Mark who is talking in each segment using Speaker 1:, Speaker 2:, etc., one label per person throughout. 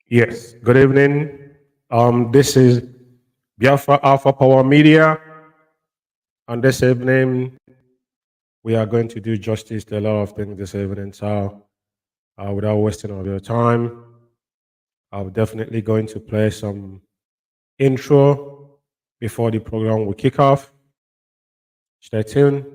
Speaker 1: Yes, good evening. This is Biafra Alpha Power Media, and this evening we are going to do justice to a lot of things this evening. So, without wasting of your time, I'm definitely going to play some intro before the program will kick off. Stay tuned.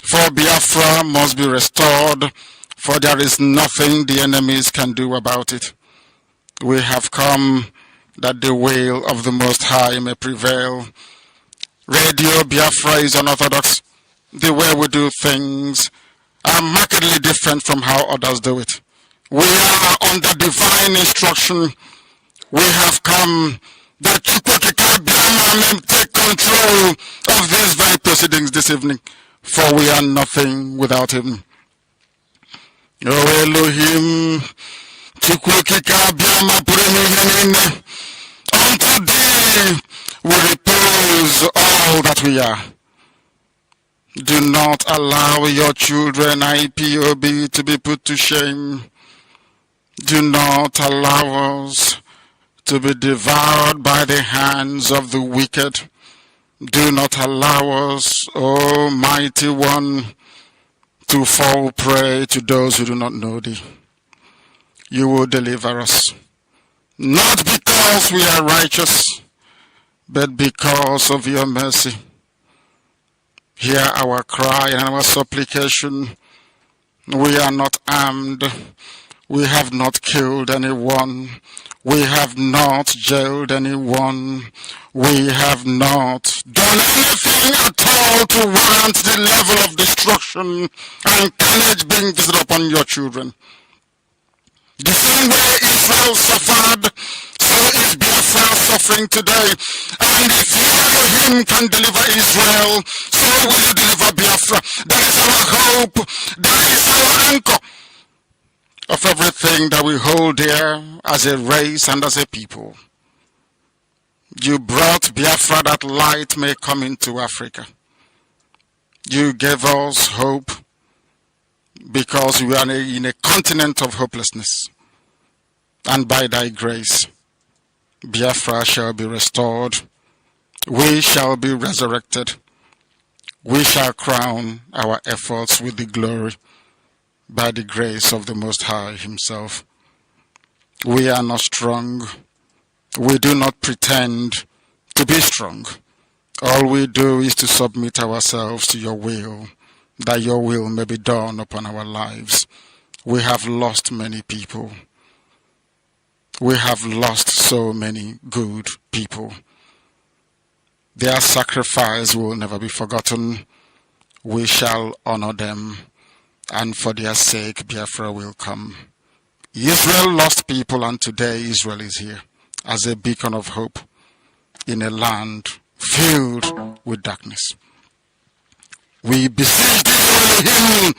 Speaker 2: For Biafra must be restored, for there is nothing the enemies can do about it. We have come that the will of the Most High may prevail. Radio Biafra is unorthodox. The way we do things are markedly different from how others do it. We are under divine instruction. We have come that IKECHUKWU may take control of these very proceedings this evening, for we are nothing without him. O Elohim, Unto thee we repose all that we are. Do not allow your children, IPOB, to be put to shame. Do not allow us to be devoured by the hands of the wicked. Do not allow us, O mighty one, to fall prey to those who do not know thee. You will deliver us, not because we are righteous, but because of your mercy. Hear our cry and our supplication. We are not armed. We have not killed anyone. We have not jailed anyone. We have not done anything at all to warrant the level of destruction and carnage being visited upon your children. The same way Israel suffered, so is Biafra suffering today. And if you, him, can deliver Israel, so will you deliver Biafra. That is our hope. That is our anchor of everything that we hold dear as a race and as a people. You brought Biafra that light may come into Africa. You gave us hope because we are in a continent of hopelessness. And by thy grace, Biafra shall be restored. We shall be resurrected. We shall crown our efforts with the glory by the grace of the Most High himself. We are not strong. We do not pretend to be strong. All we do is to submit ourselves to your will, that your will may be done upon our lives. We have lost many people. We have lost so many good people. Their sacrifice will never be forgotten. We shall honor them, and for their sake, Biafra will come. Israel lost people, and today Israel is here as a beacon of hope in a land filled with darkness. We beseech thee, Elohim,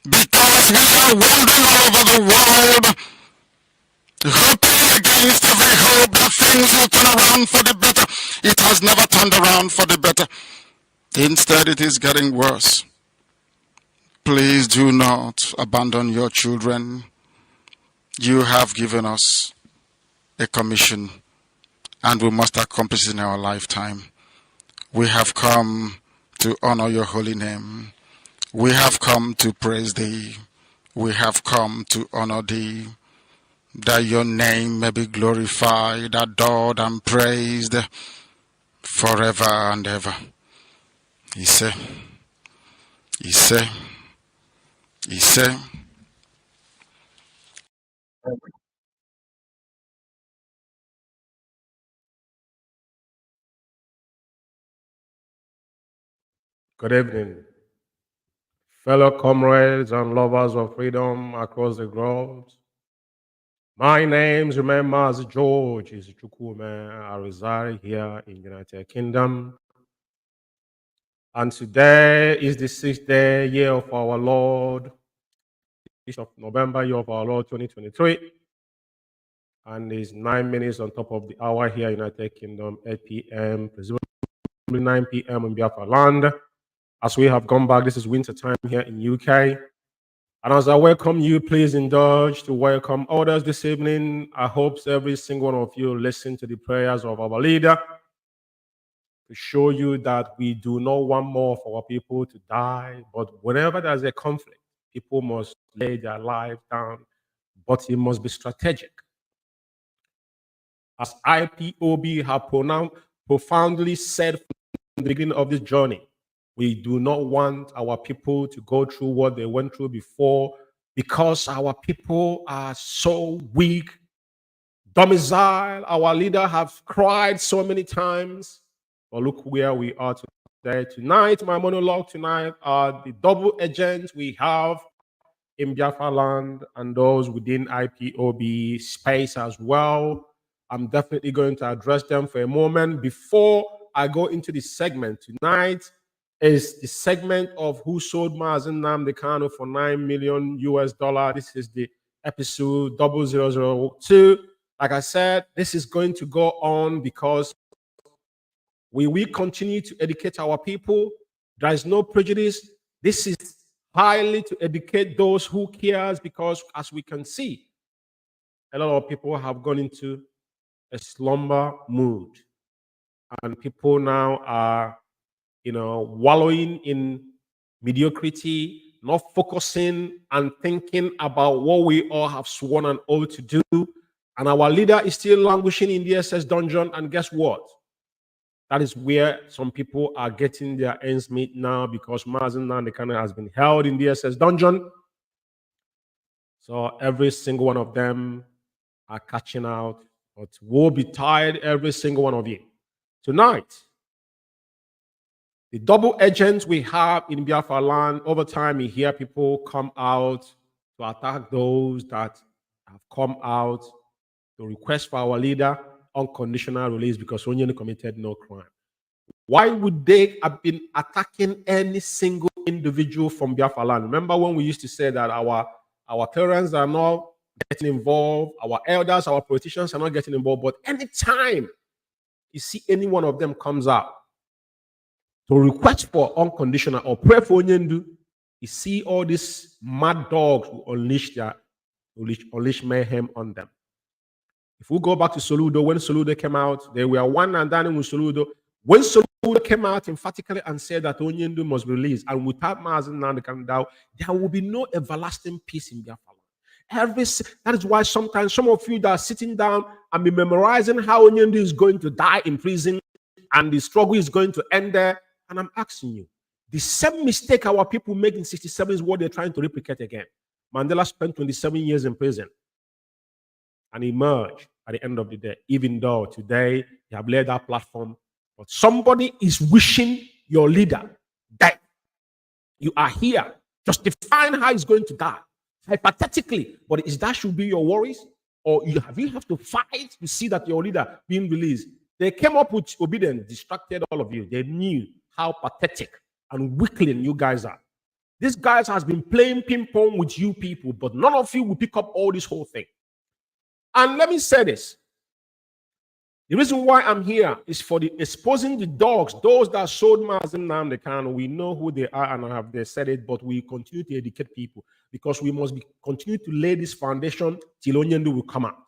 Speaker 2: because we are wandering all over the world, hoping against every hope that things will turn around for the better. It has never turned around for the better. Instead, it is getting worse. Please do not abandon your children. You have given us a commission, and we must accomplish it in our lifetime. We have come to honor your holy name. We have come to praise thee. We have come to honor thee, that your name may be glorified, adored, and praised forever and ever. Ise, Ise, Ise.
Speaker 1: Good evening, fellow comrades and lovers of freedom across the globe. My name's Mazi IKECHUKWU. I reside here in the United Kingdom. And today is the 6th day, year of our Lord, 6th of November, year of our Lord 2023. And it's 9 minutes on top of the hour here in the United Kingdom, 8 p.m., presumably 9 p.m. in Biafra land. As we have gone back, this is winter time here in UK. And as I welcome you, please indulge to welcome others this evening. I hope every single one of you listen to the prayers of our leader to show you that we do not want more for our people to die. But whenever there's a conflict, people must lay their life down, but it must be strategic. As IPOB have profoundly said from the beginning of this journey, we do not want our people to go through what they went through before, because our people are so weak. Domicile, our leader have cried so many times, but look where we are today. Tonight, my monologue tonight are the double agents we have in Biafra land and those within IPOB space as well. I'm definitely going to address them for a moment. Before I go into the segment tonight, is the segment of who sold Mazi Nnamdi Kanu for $9 million US. This is the episode 0002. Like I said, this is going to go on because we will continue to educate our people. There is no prejudice. This is highly to educate those who cares, because as we can see, a lot of people have gone into a slumber mood, and people now are, wallowing in mediocrity, not focusing and thinking about what we all have sworn an oath to do. And our leader is still languishing in the SS dungeon. And guess what? That is where some people are getting their ends meet now, because Mazi Umeh has been held in the SS dungeon. So every single one of them are catching out, but woe betide every single one of you. Tonight, the double agents we have in Biafra land, over time you hear people come out to attack those that have come out to request for our leader unconditional release because Onyenu committed no crime. Why would they have been attacking any single individual from Biafra land? Remember when we used to say that our parents are not getting involved, our elders, our politicians are not getting involved, but anytime you see any one of them comes out to request for unconditional or pray for Onyendu, you see all these mad dogs who unleash mayhem on them. If we go back to Soludo, when Soludo came out, they were one and done with Soludo. When Soludo came out emphatically and said that Onyendu must be released, and without Mazi Umeh, there will be no everlasting peace in Biafra. That is why sometimes some of you that are sitting down and be memorizing how Onyendu is going to die in prison and the struggle is going to end there. And I'm asking you, the same mistake our people made in 67 is what they're trying to replicate again. Mandela spent 27 years in prison and emerged at the end of the day, even though today they have laid that platform. But somebody is wishing your leader that you are here, justifying how he's going to die, hypothetically. But is that should be your worries? Or you have to fight to see that your leader being released? They came up with obedience, distracted all of you. They knew how pathetic and weakling you guys are. This guy has been playing ping pong with you people, but none of you will pick up all this whole thing. And let me say this. The reason why I'm here is for the exposing the dogs, those that sold Mazi Umeh. We know who they are and they said it, but we continue to educate people because we must continue to lay this foundation till Onyendu will come out.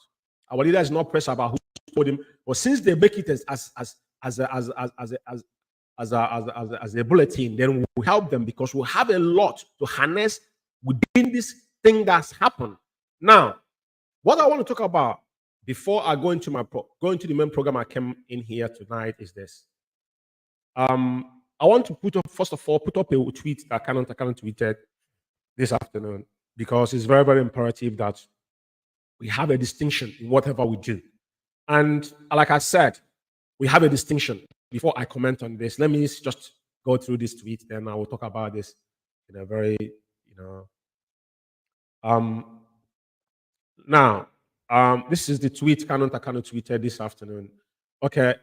Speaker 1: Our leader is not pressed about who told him, but since they make it as a bulletin, then we'll help them because we'll have a lot to harness within this thing that's happened. Now, what I want to talk about before I go into the main program I came in here tonight is this. I want to first of all put up a tweet that Kanu tweeted this afternoon because it's very, very imperative that we have a distinction in whatever we do. And like I said, we have a distinction. Before I comment on this, let me just go through this tweet, then I will talk about this in a very, now, this is the tweet Kanu tweeted this afternoon. Okay,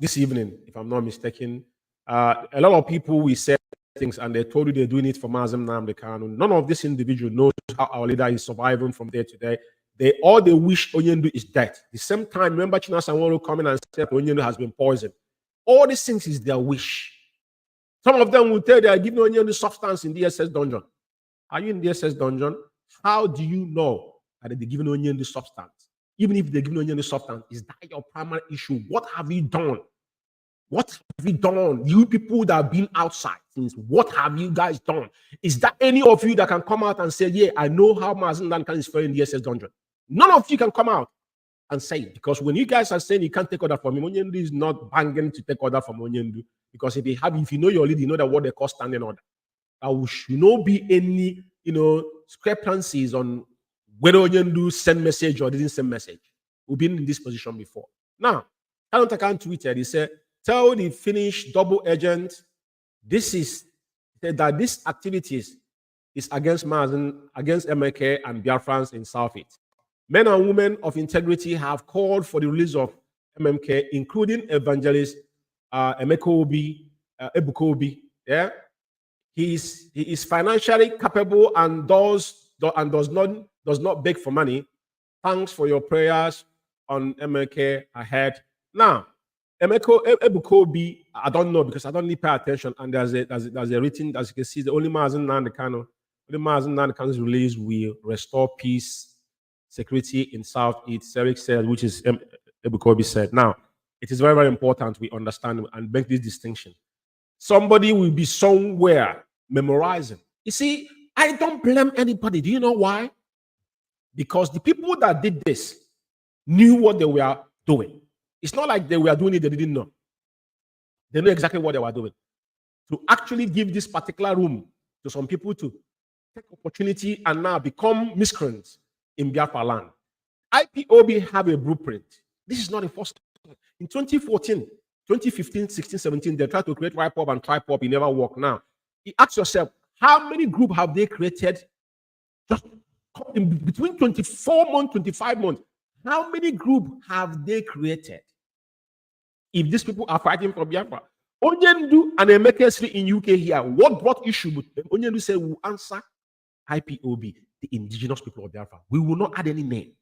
Speaker 1: this evening, if I'm not mistaken, a lot of people we said things and they told you they're doing it for Mazi Umeh. None of this individual knows how our leader is surviving from day to day. They wish Onyendu is dead. The same time, remember China Sanwo coming and said Onyendu has been poisoned. All these things is their wish. Some of them will tell they are giving Onyendu substance in the SS dungeon. Are you in the SS dungeon? How do you know that they're giving Onyendu substance? Even if they're giving Onyendu substance, is that your primary issue? What have you done? What have you done? You people that have been outside since, what have you guys done? Is that any of you that can come out and say, yeah, I know how Mazi Umeh is faring in the SS dungeon? None of you can come out and say it, because when you guys are saying you can't take order from him, Onyendu is not banging to take order from Onyendu, because if you know your lead, you know that what they call standing order. There should not be any, discrepancies on whether Onyendu sent message or didn't send message. We've been in this position before. Now, Kanu tweeted, he said, tell the Finnish double agent, that this activities is against MK and Biafrans in Southeast. Men and women of integrity have called for the release of MMK, including evangelist Ebuka Obi. Yeah, he is financially capable and does does not beg for money. Thanks for your prayers on MLK ahead. Now, Ebuka Obi, I don't know because I don't really pay attention. And there's a written, as you can see, the only Mazi Nnamdi Kanu, Kanu's release will restore peace, security in Southeast. Eric said, which is Ebuka Obi said. Now, it is very, very important we understand and make this distinction. Somebody will be somewhere memorizing. You see, I don't blame anybody. Do you know why? Because the people that did this knew what they were doing. It's not like they were doing it, they didn't know. They know exactly what they were doing. To actually give this particular room to some people to take opportunity and now become miscreants in Biafra land. IPOB have a blueprint. This is not the first time. In 2014, 2015, 16, 17, they tried to create IPOB and TriPOB. It never worked. Now, you ask yourself, how many groups have they created just in between 24 months, 25 months? How many groups have they created? If these people are fighting for Biafra, Onyendu and Emeka in UK here, what brought issue? Onyendu said, we'll answer IPOB, the indigenous people of Biafra. We will not add any name.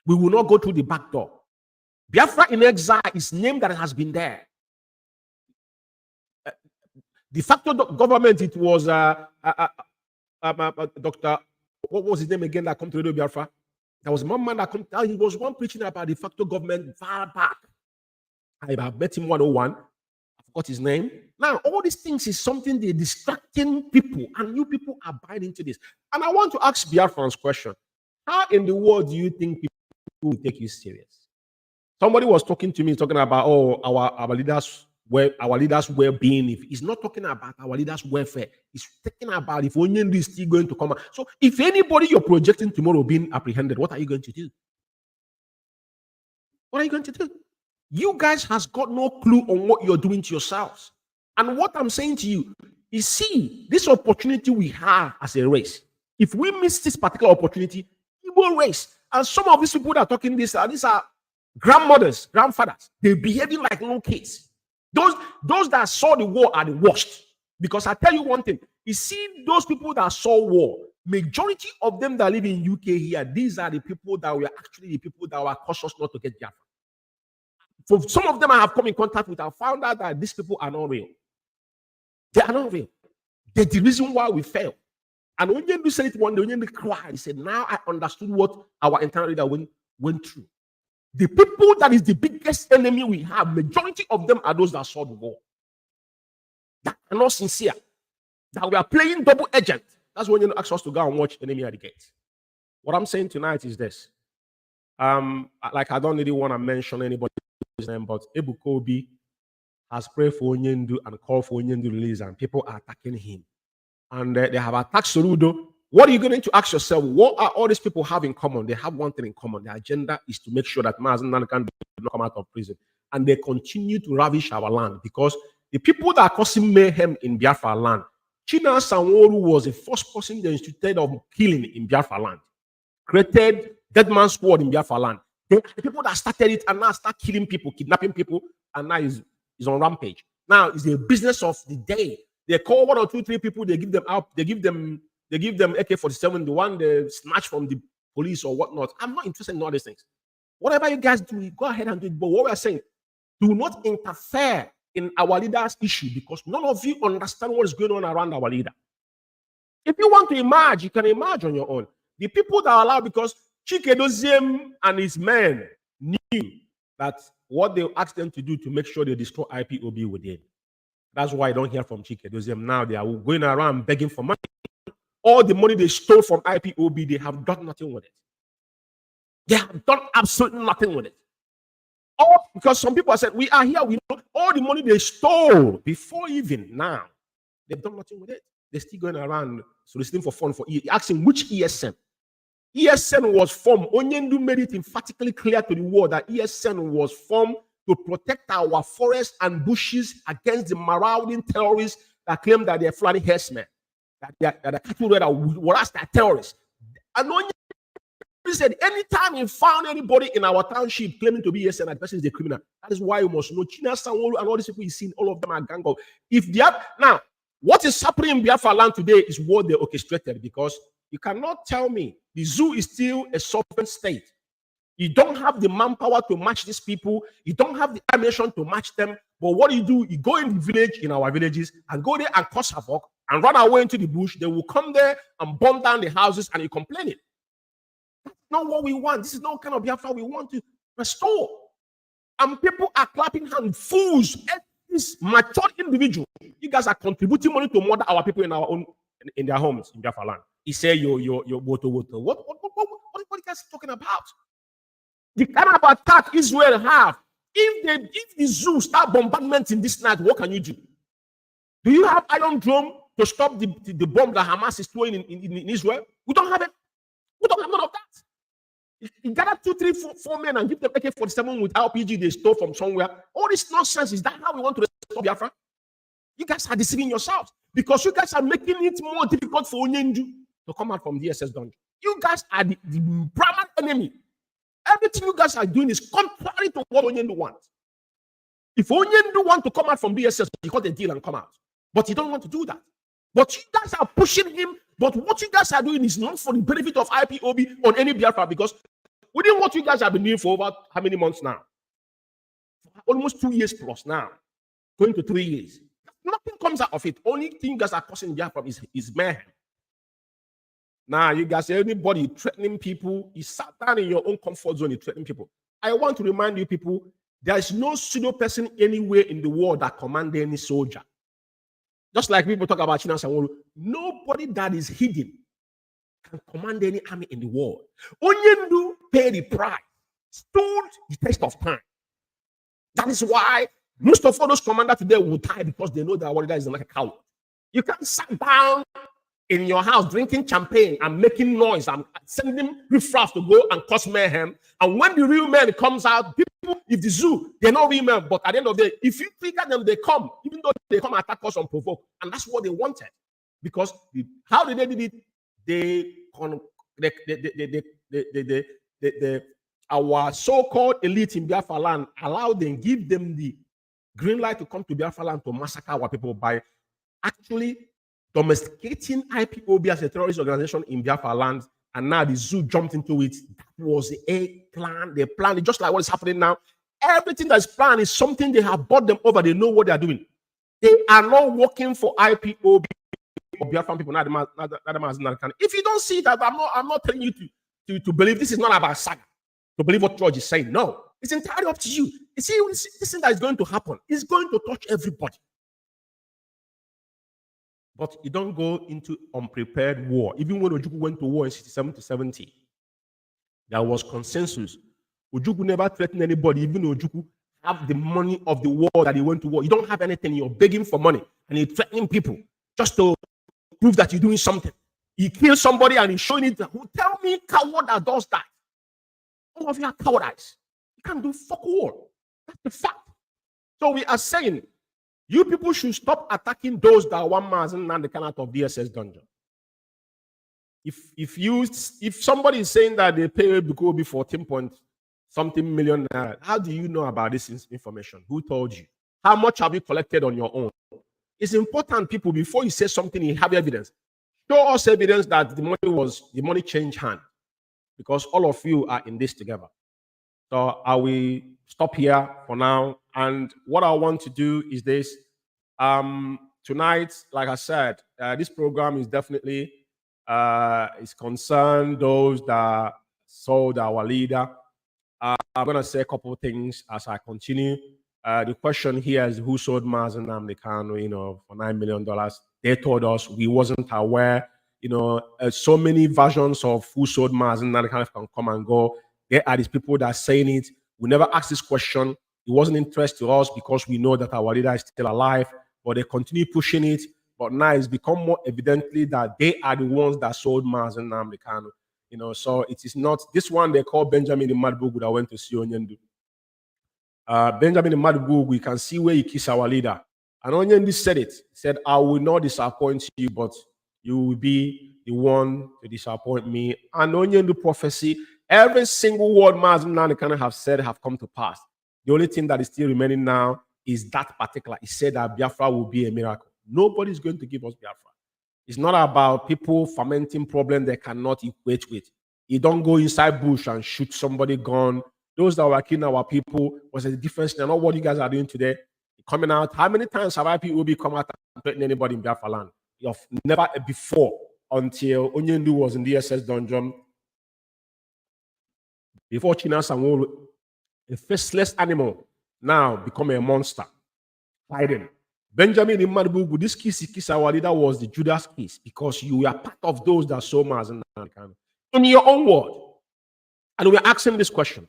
Speaker 1: We will not go through the back door. Biafra in exile is name that has been there. De facto government, it was Dr. What was his name again that come to Radio Biafra? There was one man that come. He was one preaching about de facto government far back. I have met him 101. I forgot his name. Now, all these things is something they're distracting people, and you people are buying into this. And I want to ask Biafran's question. How in the world do you think people will take you serious? Somebody was talking to me, talking about, oh, our leaders' well-being. If he's not talking about our leaders' welfare, he's talking about if Onyendu is still going to come out. So if anybody you're projecting tomorrow being apprehended, what are you going to do? What are you going to do? You guys has got no clue on what you're doing to yourselves. And what I'm saying to you is, see, this opportunity we have as a race. If we miss this particular opportunity, we will race. And some of these people that are talking this, these are grandmothers, grandfathers. They're behaving like little kids. Those that saw the war are the worst. Because I tell you one thing, you see those people that saw war, majority of them that live in UK here, these are the people that were actually the people that were cautious not to get Biafra. For some of them I have come in contact with, I found out that these people are not real. They are not real. They're the reason why we failed. And when you said it one day, when you cried, he said, now I understood what our internal leader went through. The people that is the biggest enemy we have, majority of them are those that saw the war. That are not sincere. That we are playing double agent. That's when you ask us to go and watch Enemy at the Gate. What I'm saying tonight is this. Like I don't really want to mention anybody's name, but Ebuka Obi has prayed for Onyendu and called for Onyendu release, and people are attacking him. And they have attacked Soludo. What are you going to ask yourself? What are all these people have in common? They have one thing in common. Their agenda is to make sure that Mazi Nnamdi can not come out of prison. And they continue to ravish our land because the people that are causing mayhem in Biafra land, China Sanwo-Olu was the first person they instituted of killing in Biafra land. Created dead man squad in Biafra land. The people that started it and now start killing people, kidnapping people, and now is on rampage. Now it's the business of the day. They call 1 or 2, 3 people, they give them out, they give them AK-47, the one they snatch from the police or whatnot. I'm not interested in all these things. Whatever you guys do, go ahead and do it. But what we are saying, do not interfere in our leader's issue because none of you understand what is going on around our leader. If you want to emerge, you can emerge on your own. The people that are allowed, because Chike Doziem and his men knew that what they asked them to do to make sure they destroy IPOB within. That's why I don't hear from Chike Doziem now. They are going around begging for money. All the money they stole from IPOB, they have done nothing with it. They have done absolutely nothing with it. All because some people have said, we are here, we know all the money they stole before even now. They've done nothing with it. They're still going around soliciting for funds for asking which ESN. ESN was formed. Onyendu made it emphatically clear to the world that ESN was formed to protect our forests and bushes against the marauding terrorists that claim that they're Fulani herdsmen. That the cattle that were asked that terrorists. And Onyendu said, anytime you found anybody in our township claiming to be ESN, that person is a criminal. That is why you must know China Sanwo-Olu and all these people you've seen, all of them are gang of. If they have now, what is happening in Biafra land today is what they orchestrated, because You cannot tell me the zoo is still a sovereign state. You don't have the manpower to match these people. You don't have the ammunition to match them. But what do? You go in the village, in our villages, and go there and cause havoc and run away into the bush. They will come there and burn down the houses and you complain it. That's not what we want. This is not kind of Biafra we want to restore. And people are clapping hands, fools. This mature individual, you guys are contributing money to murder our people in our own in their homes in Biafra land. He said, your water. What are you guys talking about? The kind of attack Israel have. If the zoo start bombardment in this night, what can you do? Do you have Iron Dome to stop the bomb that Hamas is throwing in Israel? We don't have it. We don't have none of that. You gather 2, 3, 4 men and give them AK-47 with RPG they stole from somewhere. All this nonsense, is that how we want to restore Biafra? You guys are deceiving yourselves because you guys are making it more difficult for Onyendu to come out from the SS dungeon. You guys are the primary enemy. Everything you guys are doing is contrary to what Onyendu wants. If Onyendu want to come out from BSS, he got a deal and come out. But he don't want to do that. But you guys are pushing him. But what you guys are doing is not for the benefit of IPOB or any Biafra, because within what you guys have been doing for over how many months now? Almost 2 years plus now. Going to 3 years. Nothing comes out of it. Only thing you guys are causing Biafra is mayhem. Now, you guys, anybody threatening people, you sat down in your own comfort zone, you threatening people. I want to remind you people, there is no pseudo person anywhere in the world that commands any soldier. Just like people talk about China Sanwo, nobody that is hidden can command any army in the world. Onyendu paid the price, stood the test of time. That is why most of all those commanders today will die, because they know that Warrior is like a coward. You can't sit down in your house drinking champagne and making noise and sending riffraff to go and cause mayhem. And when the real man comes out, people, if the zoo, they're not real men, but at the end of the day, if you trigger them, they come, even though they come attack us unprovoked. And that's what they wanted. Because how did they do it? Our so-called elite in Biafra land allowed them, give them the green light to come to Biafra land to massacre our people by actually domesticating IPOB as a terrorist organization in Biafra land, and now the zoo jumped into it. That was a plan. They planned it just like what is happening now. Everything that's planned is something they have bought them over. They know what they are doing. They are not working for IPOB or Biafran people. If you don't see that, I'm not telling you to believe this is not about saga. To believe what George is saying. No, it's entirely up to you. You see, this thing that is going to happen is going to touch everybody. But you don't go into unprepared war. Even when Ojukwu went to war in 67 to 70, there was consensus. Ojukwu never threatened anybody. Even Ojukwu have the money of the war that he went to war. You don't have anything. You're begging for money. And you're threatening people just to prove that you're doing something. You kill somebody and you're showing it. Tell me coward that does that. All of you are cowards. You can't do fuck all. That's the fact. So we are saying, you people should stop attacking those that want Mazi and the kind of DSS dungeon. If somebody is saying that they pay Bikobi 14-point-something million, how do you know about this information? Who told you? How much have you collected on your own? It's important, people, before you say something, you have evidence. Show us evidence that the money changed hand, because all of you are in this together. So I will stop here for now. And what I want to do is this. Tonight, like I said, this program is definitely is concerned those that sold our leader. I'm going to say a couple of things as I continue. The question here is, who sold Mazi and Nnamdi Kanu, for $9 million? They told us, we wasn't aware. So many versions of who sold Mazi and Nnamdi Kanu can come and go. There are these people that are saying it. We never asked this question. It wasn't interest to us because we know that our leader is still alive, but they continue pushing it. But now it's become more evidently that they are the ones that sold Mazi and Nnamdi Kanu. So it is not this one they call Benjamin the Madbugu that went to see Onyendu. Benjamin the Madbugu, you can see where he kissed our leader. And Onyendu said it. He said, I will not disappoint you, but you will be the one to disappoint me. And Onyendu prophecy, every single word Mazi and Nnamdi Kanu have said have come to pass. The only thing that is still remaining now is that particular. He said that Biafra will be a miracle. Nobody is going to give us Biafra. It's not about people fermenting problems they cannot equate with. You don't go inside bush and shoot somebody gun. Those that were killing our people was a difference. They're not what you guys are doing today. Coming out. How many times have IPOB come out and threatened anybody in Biafra land? Never before, until Onyendu was in the SS dungeon. Before China Sanwo, a faceless animal, now become a monster. Fighting. Benjamin Imadubu, this our leader was the Judas kiss, because you were part of those that saw Mazi Umeh in your own word. And we're asking this question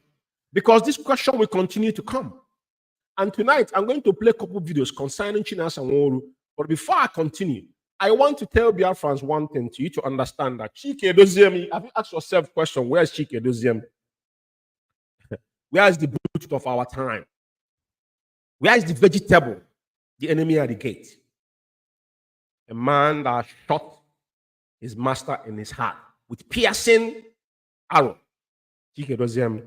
Speaker 1: because this question will continue to come. And tonight, I'm going to play a couple of videos concerning China Sanwo. But before I continue, I want to tell Biafrans one thing to you to understand that Chike Doziem, have you asked yourself the question, where is Chike Doziem? Where is the brute of our time? Where is the vegetable? The enemy at the gate. A man that shot his master in his heart with piercing arrow. Chike Doziem,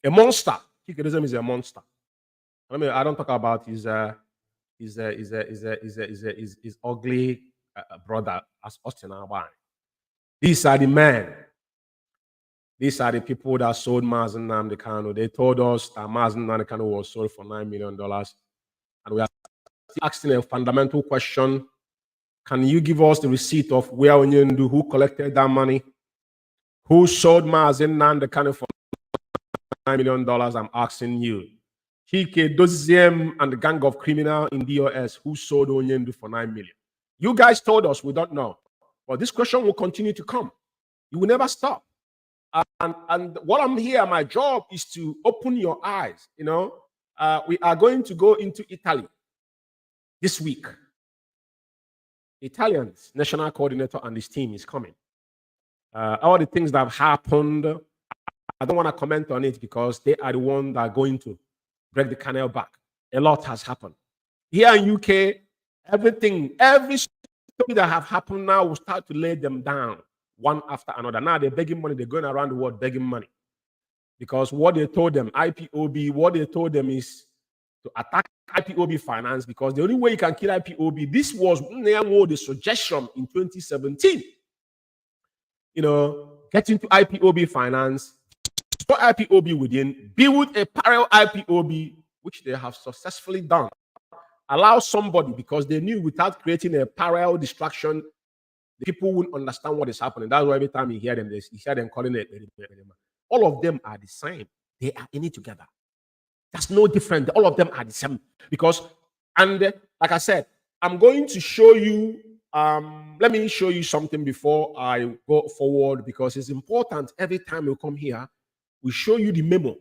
Speaker 1: a monster. Chike Doziem is a monster. I mean, I don't talk about his ugly brother as Austin Alban. These are the men. These are the people that sold Mazi Nnamdi Kanu. They told us that Mazi Nnamdi Kanu was sold for $9 million. And we are asking a fundamental question. Can you give us the receipt of where Onyendu, who collected that money? Who sold Mazi Nnamdi Kanu for $9 million? I'm asking you. Chike Doziem and the gang of criminals in DOS who sold Onyendu for $9 million. You guys told us, we don't know. But this question will continue to come. You will never stop. And what I'm here, my job is to open your eyes. You know, we are going to go into Italy this week. Italians, national coordinator and his team is coming. All the things that have happened, I don't want to comment on it because they are the ones that are going to break the canal back. A lot has happened. Here in UK, every story that have happened now will start to lay them down one after another. Now they're begging money. They're going around the world begging money. Because what they told them, IPOB, what they told them is to attack IPOB finance, because the only way you can kill IPOB, this was the suggestion in 2017. You know, get into IPOB finance, store IPOB within, build a parallel IPOB, which they have successfully done. Allow somebody, because they knew without creating a parallel distraction, the people wouldn't understand what is happening. That's why every time you hear them, calling it. All of them are the same. They are in it together. That's no different. All of them are the same. Because, and like I said, I'm going to show you, let me show you something before I go forward, because it's important every time you come here, we show you the memo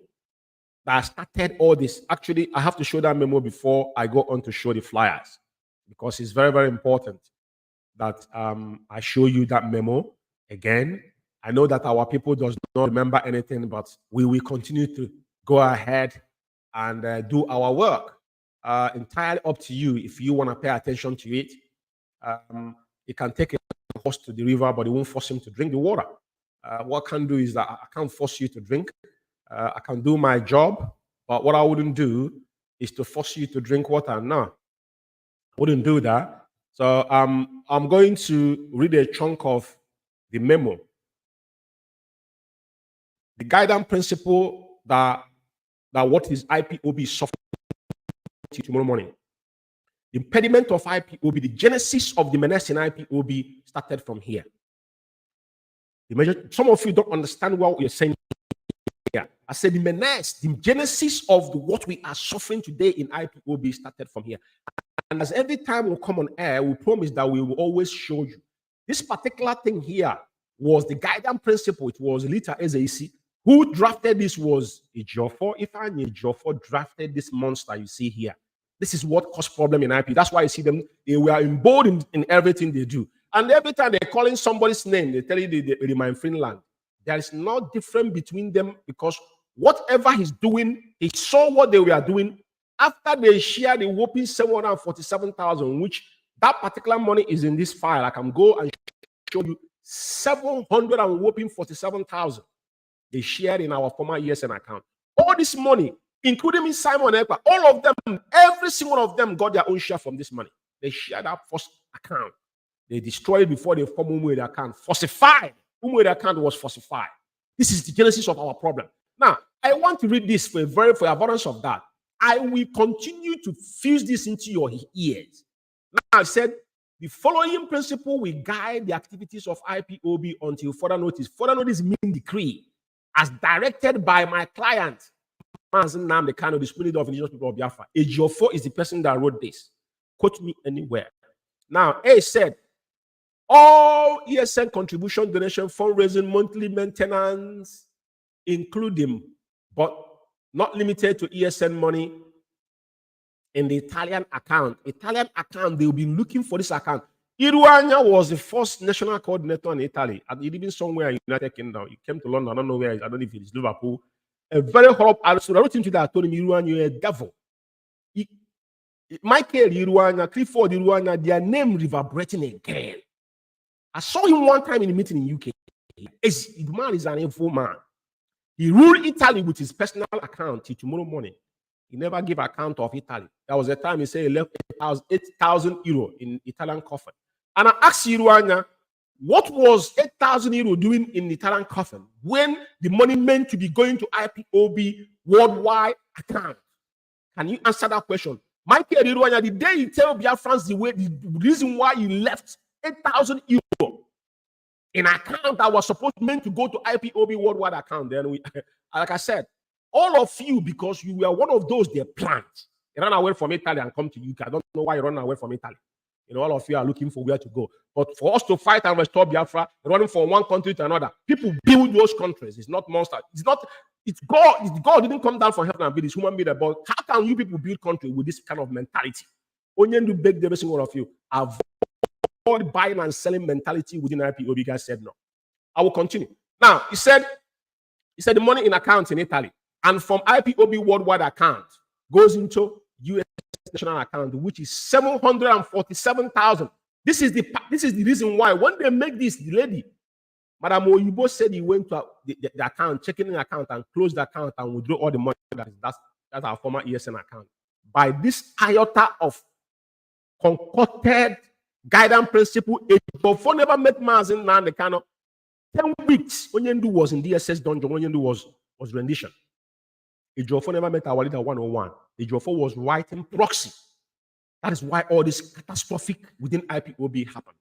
Speaker 1: that started all this. Actually, I have to show that memo before I go on to show the flyers, because it's very, very important that I show you that memo again. I know that our people does not remember anything, but we will continue to go ahead and do our work. Entirely up to you if you want to pay attention to it. You can take a horse to the river, but it won't force him to drink the water. What I can do is that I can't force you to drink. I can do my job, but what I wouldn't do is to force you to drink water. No, I wouldn't do that. So I'm going to read a chunk of the memo. The guidance principle that what is IPOB suffering tomorrow morning. The impediment of IPOB, the genesis of the menace in IPOB started from here. Some of you don't understand what we're saying here. I said the menace, the genesis of what we are suffering today in IPOB started from here. And as every time we come on air, we promise that we will always show you. This particular thing here was the guidance principle. It was Lita Ezeisi. Who drafted this was Ejiofor. If I knew Ejiofor drafted this monster you see here. This is what caused problem in IP. That's why you see them, they were emboldened in everything they do. And every time they're calling somebody's name, they tell you they remain Finland. There is no difference between them, because whatever he's doing, he saw what they were doing. After they shared the whopping 747,000, which that particular money is in this file. I can go and show you 747,000 they shared in our former ESN account. All this money, including me, Simon Ekpa, all of them, every single one of them got their own share from this money. They shared that first account. They destroyed before they form Umeh account. Falsified. Umeh account was falsified. This is the genesis of our problem. Now, I want to read this for avoidance of that. I will continue to fuse this into your ears. Now, I said, the following principle will guide the activities of IPOB until further notice. Further notice means decree, as directed by my client, Mazi Nnamdi Kanu, the spirit of indigenous people of Biafra. Ejiofor is the person that wrote this. Quote me anywhere. Now, A said, all ESN contribution, donation, fundraising, monthly maintenance, including, but not limited to ESN money in the Italian account. Italian account, they will be looking for this account. Iruanya was the first national coordinator in Italy. And he lived somewhere in the United Kingdom. He came to London. I don't know where. I don't know if it's Liverpool. A very horrible. So I wrote him to that. I told him, Iruanya, you're a devil. Michael Iruanya, Clifford Iruanya, their name reverberating again. I saw him one time in a meeting in UK. The man is an info man. He ruled Italy with his personal account till tomorrow morning. He never gave account of Italy. There was a time he said he left 8,000 euro in Italian coffin. And I asked Iruanya, what was 8,000 euro doing in Italian coffin when the money meant to be going to IPOB worldwide account? Can you answer that question? Michael Iruanya, the day you tell Biafrans the reason why you left 8,000 euro in account that was meant to go to IPOB worldwide account, then we, like I said, all of you, because you were one of those they planned. You ran away from Italy and come to UK. I don't know why you run away from Italy. You know, all of you are looking for where to go. But for us to fight and restore Biafra, running from one country to another, people build those countries. It's not monster. It's not. It's God. It's God didn't come down from heaven and build this human being. But how can you people build country with this kind of mentality? Only to beg every single one of you. Avoid buying and selling mentality within IPOB. You guys said no. I will continue. Now he said the money in accounts in Italy and from IPOB worldwide account goes into US national account, which is 747,000. This is the reason why when they make this, the lady, Madam Oyibo said he went to the account, checking the account and closed the account and withdrew all the money. That's our former ESN account. By this iota of concocted guidance principle, before never met Mazi Nnamdi Kanu. 10 weeks, Onyendu was in DSS dungeon. Onyendu was rendition. Ejiofor never met our leader 101. Ejiofor was writing proxy. That is why all this catastrophic within IPOB happened.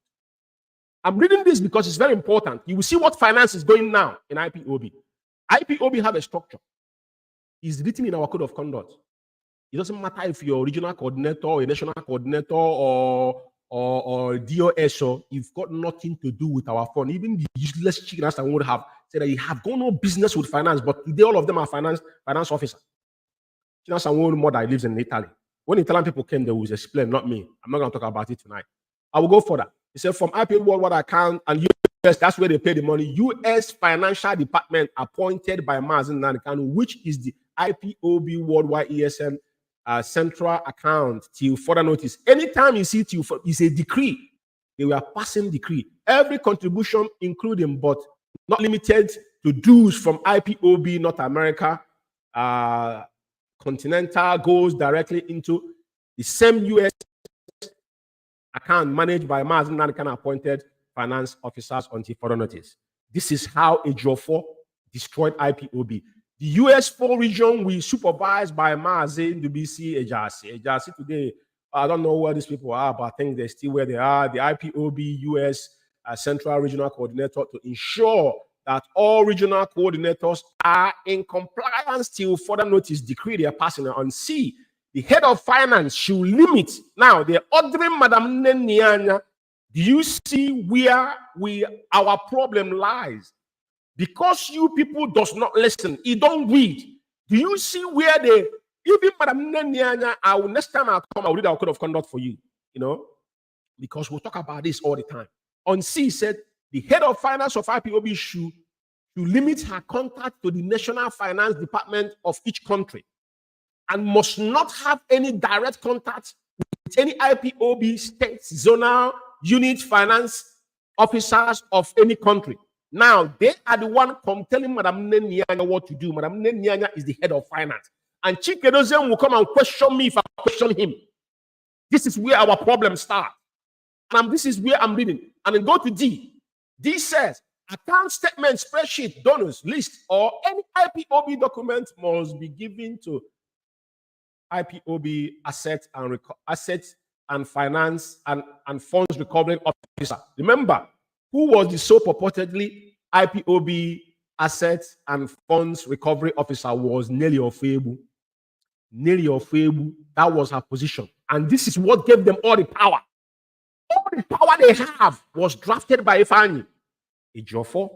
Speaker 1: I'm reading this because it's very important. You will see what finance is going now in IPOB. IPOB have a structure. It's written in our code of conduct. It doesn't matter if you're a regional coordinator, or a national coordinator, or DOSO, you've got nothing to do with our fund. Even the useless chicken ass would have said that you have got no business with finance, but today all of them are finance officer. Chinas mother lives in Italy. When Italian people came, they will explain, not me. I'm not going to talk about it tonight. I will go further. He said from IPO worldwide account and US, that's where they pay the money. US Financial Department appointed by Mazi Nnamdi Kanu, which is the IPOB worldwide ESN central account till further notice. Anytime you see till it's a decree, they were passing decree. Every contribution, including but not limited to dues from IPOB North America, Continental, goes directly into the same US account managed by Mazi Nnamdi Kanu appointed finance officers until further notice. This is how Ejiofor destroyed IPOB. The US 4 region we supervised by Mazi Nnamdi Ejasi today. I don't know where these people are, but I think they're still where they are. The IPOB US Central Regional Coordinator to ensure that all regional coordinators are in compliance till further notice decree they are passing on. C, the head of finance should limit. Now, they're ordering Madam Nenianya. Do you see where our problem lies? Because you people does not listen, you don't read. Do you see where even Madam Nenianya, next time I come, I'll read our code of conduct for you, because we'll talk about this all the time. On C said, the head of finance of IPOB should limit her contact to the national finance department of each country and must not have any direct contact with any IPOB state, zonal, unit finance officers of any country. Now, they are the one telling Madam Nenianya what to do. Madam Nenianya is the head of finance. And Chikedozen will come and question me if I question him. This is where our problem starts. And this is where I'm reading. And then go to D. D says, account statement, spreadsheet, donors, list, or any IPOB document must be given to IPOB assets and finance and funds recovery officer. Remember, who was the so purportedly IPOB assets and funds recovery officer was Nelly Ofebu. Nelly Ofebu, that was her position. And this is what gave them all the power. All the power they have was drafted by Ifeanyi Ejiofor.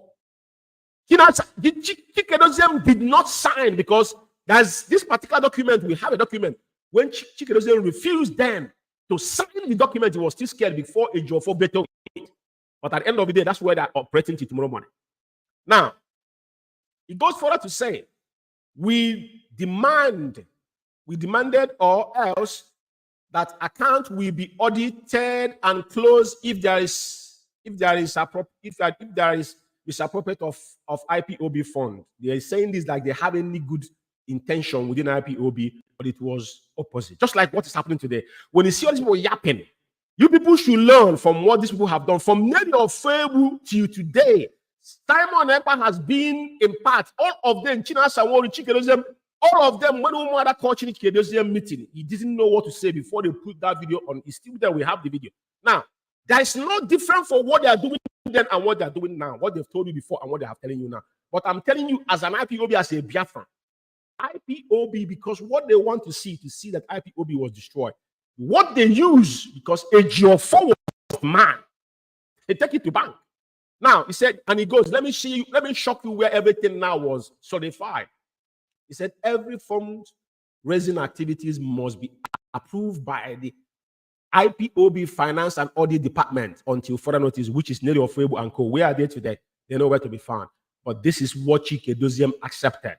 Speaker 1: You know, Chikedozie did not sign because there's this particular document. We have a document. When Chikedozie refused them to sign the document, he was still scared before Ejiofor vetoed it. But at the end of the day, that's where they're operating till tomorrow morning. Now, it goes further to say, we demanded or else that account will be audited and closed if there is misappropriate of IPOB fund. They are saying this like they have any good intention within IPOB, but it was opposite. Just like what is happening today. When you see all these people yapping, you people should learn from what these people have done. From Nelly Ofebu till today, Simon Ekpa has been in part, all of them, China Sawori, Chikedozie, all of them, when Umar called Chikedozie meeting, he didn't know what to say before they put that video on. It's still there, we have the video. Now, there is no difference for what they are doing then and what they are doing now, what they've told you before and what they are telling you now. But I'm telling you, as an IPOB, as a Biafran, IPOB, because what they want to see that IPOB was destroyed. What they use, because Ejiofor was man, they take it to bank. Now, he said, and he goes, let me shock you where everything now was solidified. He said, every fundraising activities must be approved by the IPOB Finance and Audit Department until further notice, which is Nelly Ofebu and Co. Where are they today? They know where to be found. But this is what Chikedozie accepted.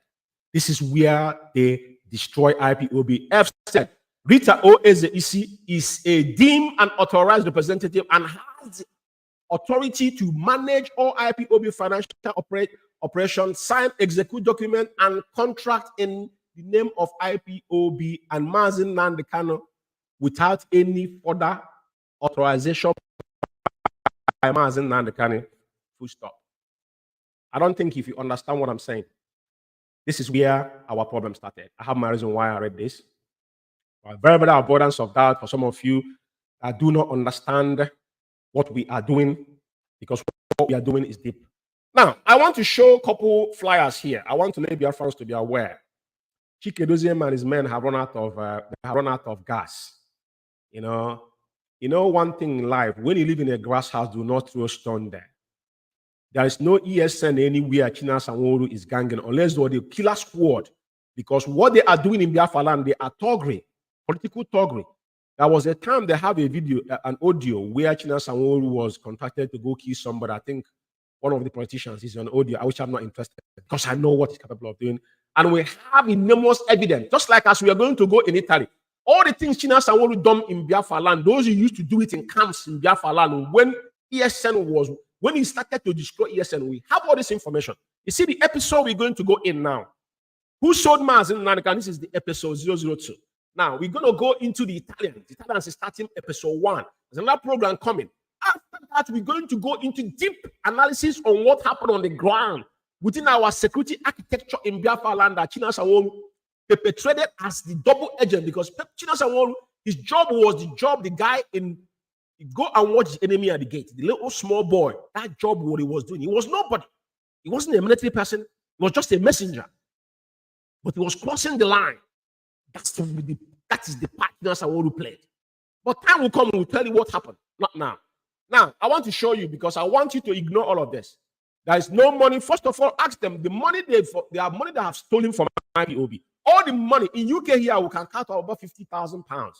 Speaker 1: This is where they destroy IPOB. F said, Rita Oeze is a deemed and authorized representative and has the authority to manage all IPOB financial operations, sign, execute document, and contract in the name of IPOB and Mazi Nnamdi Kanu without any further authorization by Mazi Nnamdi Kanu. Full stop. I don't think if you understand what I'm saying, this is where our problem started. I have my reason why I read this. Very, very avoidance of that for some of you that do not understand what we are doing, because what we are doing is deep. Now, I want to show a couple flyers here. I want to let Biafrans to be aware. Chikedozie and his men have run out of gas. You know one thing in life, when you live in a grass house, do not throw stone there. There is no ESN anywhere China Sanworu is ganging, unless they are the killer squad. Because what they are doing in Biafra land, they are thuggery, political thuggery. There was a time they have a video, an audio, where China Sanworu was contacted to go kill somebody. I think one of the politicians is on audio, which I'm not interested in, because I know what he's capable of doing. And we have enormous evidence, just like as we are going to go in Italy. All the things China Sanworu done in Biafra land, those who used to do it in camps in Biafra land, when he started to destroy ESN, we have all this information. You see the episode we're going to go in now. Who sold Mazi Nnamdi Kanu? This is the episode 002. Now, we're going to go into the Italians. The Italians is starting episode 1. There's another program coming. After that, we're going to go into deep analysis on what happened on the ground within our security architecture in Biafra land that China Sanworu perpetrated as the double agent, because China Sanworu, his job was the guy in go and watch the enemy at the gate. The little small boy, that job what he was doing. He was nobody. He wasn't a military person. He was just a messenger. But he was crossing the line. That is the part China Sanworu played. But time will come and we'll tell you what happened. Not now. Now, I want to show you, because I want you to ignore all of this. There is no money. First of all, ask them the money they have money they have stolen from IPOB. All the money in UK here, we can count about £50,000.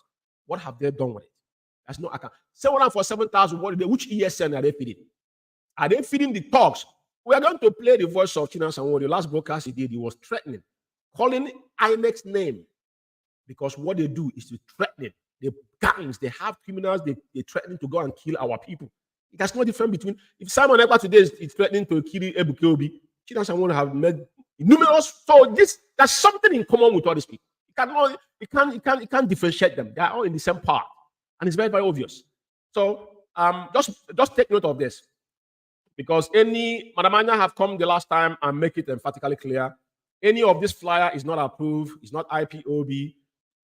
Speaker 1: What have they done with it? There's no account. 7,000. What which ESN are they feeding? Are they feeding the talks? We are going to play the voice of China Sanworu. The last broadcast he did, he was threatening, calling INEC's name, because what they do is to threaten. The gangs, they have criminals, they threaten to go and kill our people. There's no difference between, if Simon Ekpa today is threatening to kill Ebuka Obi, China Sanworu have made numerous. So there's something in common with all these people. You can't differentiate them. They are all in the same part. And it's very, very obvious. So just take note of this, because Madam Anya have come the last time and make it emphatically clear. Any of this flyer is not approved. It's not IPOB.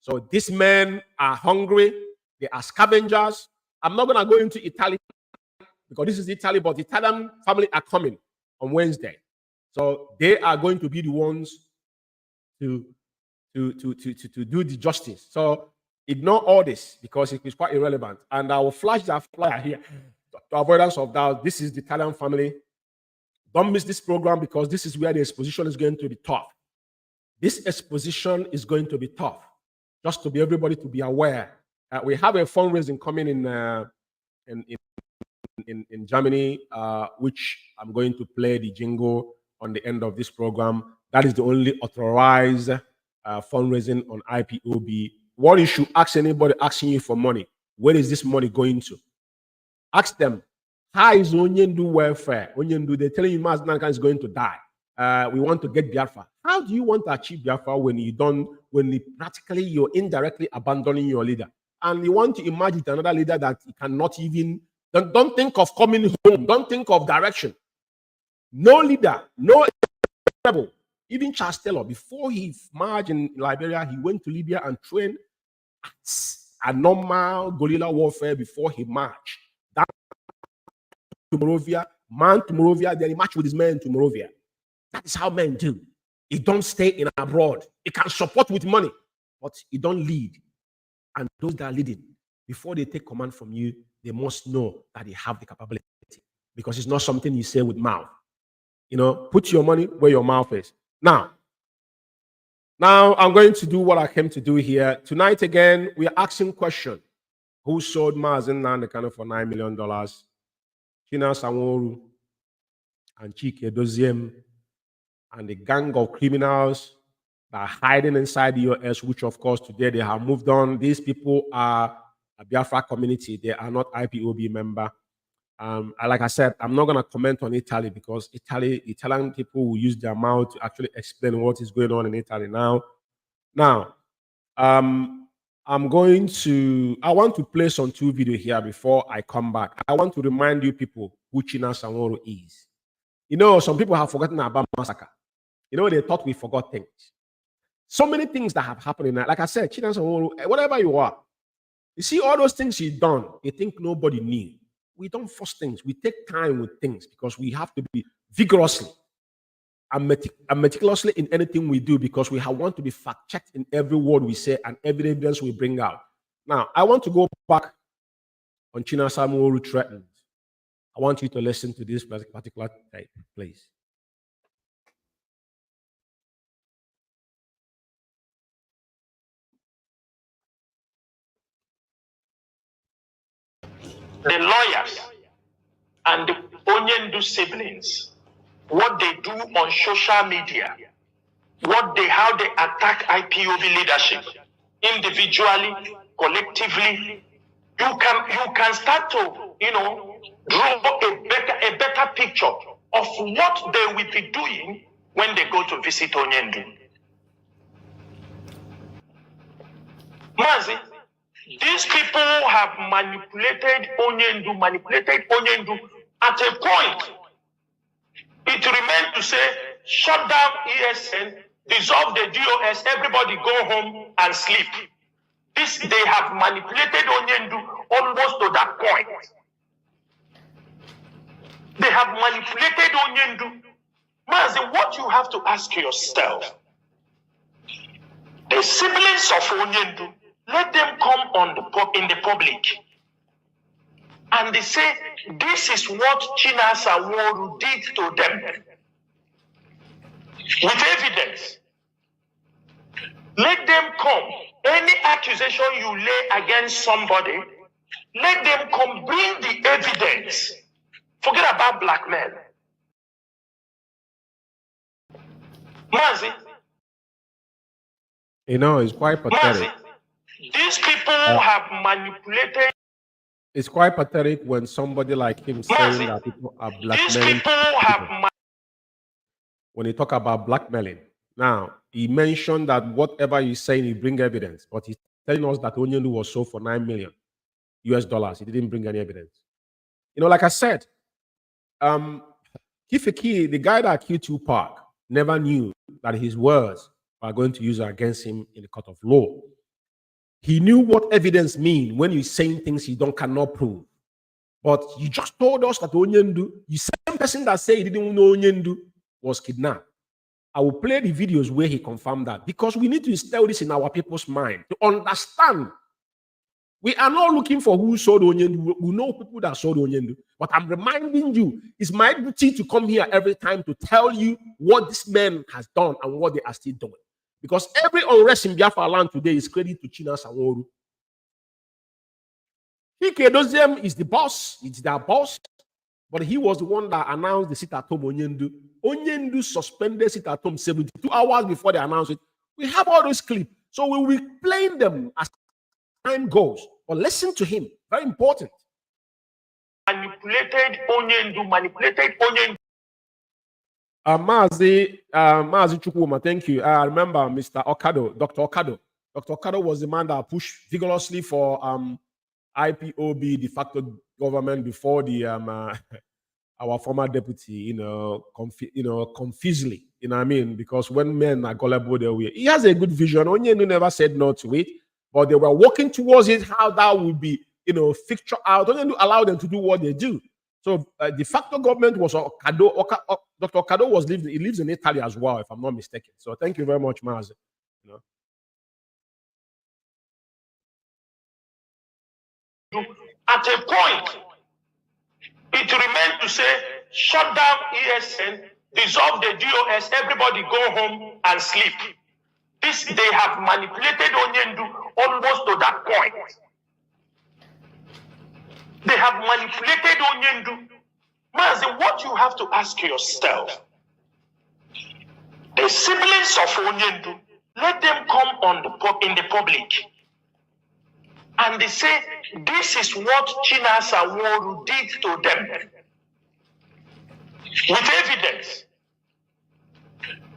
Speaker 1: So these men are hungry. They are scavengers. I'm not going to go into Italy because this is Italy, but the Italian family are coming on Wednesday. So they are going to be the ones to do the justice. So ignore all this because it is quite irrelevant. And I will flash that flyer here to avoidance of doubt. This is the Italian family. Don't miss this program because this is where the exposition is going to be tough. This exposition is going to be tough. Just to be everybody to be aware. We have a fundraising coming in Germany, which I'm going to play the jingle on the end of this program. That is the only authorized fundraising on IPOB. What you should ask anybody asking you for money, where is this money going to? Ask them, how is Onyendu welfare? Onyendu, they're telling you Mazi Umeh is going to die. We want to get Biafra. How do you want to achieve Biafra when practically you're indirectly abandoning your leader? And you want to emerge with another leader that you cannot even, don't think of coming home. Don't think of direction. No leader, no rebel. Even Charles Taylor, before he marched in Liberia, he went to Libya and trained a normal guerrilla warfare before he marched. That to Morovia, man to Morovia, then he marched with his men to Morovia. That is how men do. He don't stay in abroad. He can support with money, but he don't lead. And those that are leading, before they take command from you, they must know that they have the capability, because it's not something you say with mouth. You know, put your money where your mouth is. Now I'm going to do what I came to do here. Tonight again, we are asking question. Who sold Mazi Umeh for $9 million? China Sanwo-Olu and Chike Doziem and the gang of criminals that are hiding inside the US, which of course today they have moved on. These people are a Biafra community. They are not IPOB member. Like I said, I'm not going to comment on Italy because Italian people will use their mouth to actually explain what is going on in Italy now. I want to play some two videos here before I come back. I want to remind you people who China Sanwo-Olu is. You know, some people have forgotten about massacre. You know, they thought we forgot things. So many things that have happened in that. Like I said, China Sanwo-Olu, whatever you are, you see all those things you've done, you think nobody knew. We don't force things. We take time with things because we have to be vigorously and meticulously in anything we do, because we want to be fact-checked in every word we say and every evidence we bring out. Now, I want to go back on China Sanwo-Olu threatened. I want you to listen to this particular tape, please.
Speaker 3: The lawyers and the Onyendu siblings, what they do on social media, how they attack IPOB leadership, individually, collectively, you can start to, draw a better picture of what they will be doing when they go to visit Onyendu. Mazi, these people have manipulated Onyendu at a point. It remained to say, shut down ESN, dissolve the DOS, everybody go home and sleep. They have manipulated Onyendu almost to that point. They have manipulated Onyendu. Mazi, what you have to ask yourself, the siblings of Onyendu, let them come in the public and they say, this is what China Sanwo-Olu did to them. With evidence. Let them come. Any accusation you lay against somebody, let them come, bring the evidence. Forget about blackmail. Mazi.
Speaker 1: You know, it's quite pathetic.
Speaker 3: Mazi, these people have manipulated.
Speaker 1: It's quite pathetic when somebody like him saying that people are blackmailing. When you talk about blackmailing, now he mentioned that whatever he's saying, he bring evidence, but he's telling us that Onyendu was sold for $9 million US. He didn't bring any evidence. Like I said, Kifiki, the guy that killed Tupac, never knew that his words are going to use against him in the court of law. He knew what evidence mean when you're saying things you cannot prove. But you just told us that Onyendu, the same person that said he didn't know Onyendu was kidnapped. I will play the videos where he confirmed that, because we need to instill this in our people's mind to understand. We are not looking for who sold Onyendu. We know people that sold Onyendu. But I'm reminding you, it's my duty to come here every time to tell you what this man has done and what they are still doing. Because every unrest in Biafra land today is credit to China Sanwo-Olu. IKECHUKWU is the boss. It's their boss. But he was the one that announced the sit-at-home Onyendu. Onyendu suspended sit-at-home 72 hours before they announced it. We have all those clips. So we will be playing them as time goes. But listen to him. Very important.
Speaker 3: Manipulated Onyendu.
Speaker 1: Mazi Umeh, thank you. I remember Mr. Okado, Dr. Okado. Dr. Okado was the man that pushed vigorously for IPOB de facto government before the our former deputy, confusedly, what I mean? Because when men are gullible their way, he has a good vision. Onyendu never said no to it, but they were working towards it, how that would be, fixture out. Onyendu allowed them to do what they do. So de facto government was Okado. Dr. Okado he lives in Italy as well, if I'm not mistaken. So thank you very much, Mazi.
Speaker 3: At a point, it remained to say, shut down ESN, dissolve the DOS, everybody go home and sleep. They have manipulated Onyendu almost to that point. They have manipulated Onyendu. Mazi, what you have to ask yourself, the siblings of Onyendu, let them come in the public. And they say, this is what China Sanwo-Olu did to them. With evidence.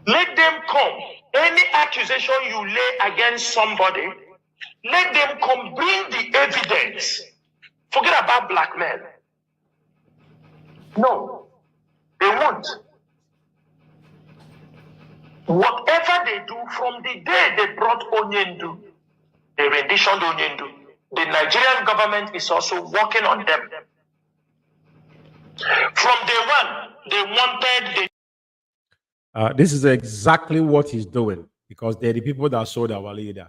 Speaker 3: Let them come. Any accusation you lay against somebody, let them come, bring the evidence. Forget about blackmail. No, they won't. Whatever they do from the day they brought Onyendu, they renditioned Onyendu, the Nigerian government is also working on them. From day one, they wanted
Speaker 1: this is exactly what he's doing, because they're the people that sold our leader.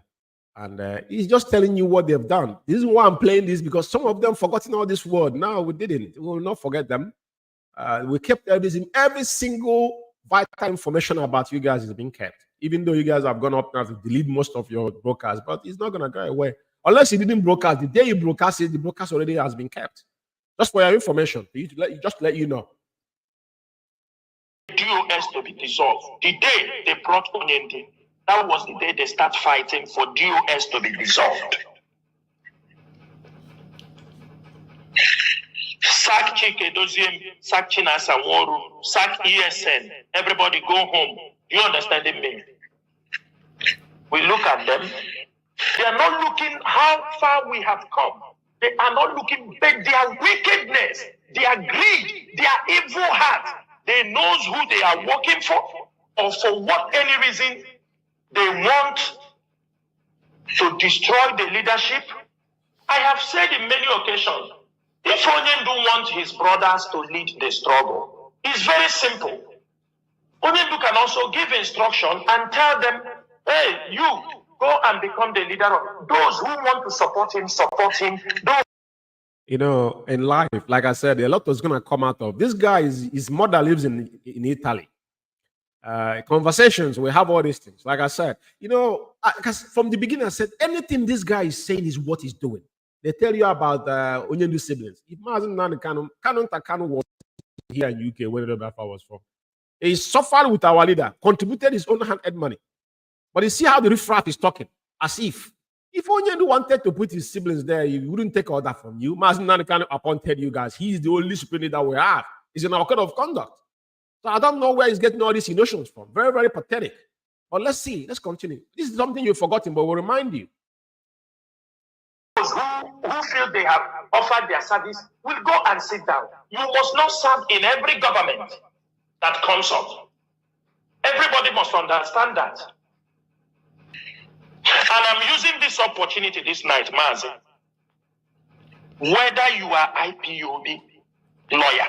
Speaker 1: And he's just telling you what they've done. This is why I'm playing this, because some of them forgotten all this word. No, we didn't. We will not forget them. We kept everything. Every single vital information about you guys is being kept. Even though you guys have gone up now to delete most of your broadcasts, but it's not going to go away. Unless you didn't broadcast. The day you broadcast it, the broadcast already has been kept. Just for your information, for you to let you know.
Speaker 3: DOS to be dissolved. The day they brought Onyendu, that was the day they start fighting for DOS to be dissolved. Sack IKECHUKWU, sack China Sanwo-Olu, sack ESN. Everybody go home. You understand me? We look at them. They are not looking how far we have come. They are not looking, but their wickedness, their greed, their evil heart, they knows who they are working for, or for what any reason they want to destroy the leadership. I have said in many occasions, if Onyendu wants his brothers to lead the struggle, it's very simple. Onyendu can also give instruction and tell them, hey, you go and become the leader of those who want to support him, Those
Speaker 1: in life, like I said, a lot is going to come out of this guy. His mother lives in Italy. Conversations, we have all these things. Like I said, because from the beginning I said, anything this guy is saying is what he's doing. They tell you about Onyendu siblings. If Mazi Umeh Kanu was here in UK, where the Biafra was from, he suffered with our leader, contributed his own hand money. But you see how the riffraff is talking, as if Onyendu wanted to put his siblings there, he wouldn't take order from you. Mazi Umeh Kanu appointed you guys. He's the only supreme leader we have. It's in our code of conduct. So I don't know where he's getting all these notions from. Very, very pathetic. But let's see. Let's continue. This is something you've forgotten, but we'll remind you.
Speaker 3: Who feel they have offered their service will go and sit down. You must not serve in every government that comes up. Everybody must understand that. And I'm using this opportunity this night, Mazi. Whether you are IPOB lawyer,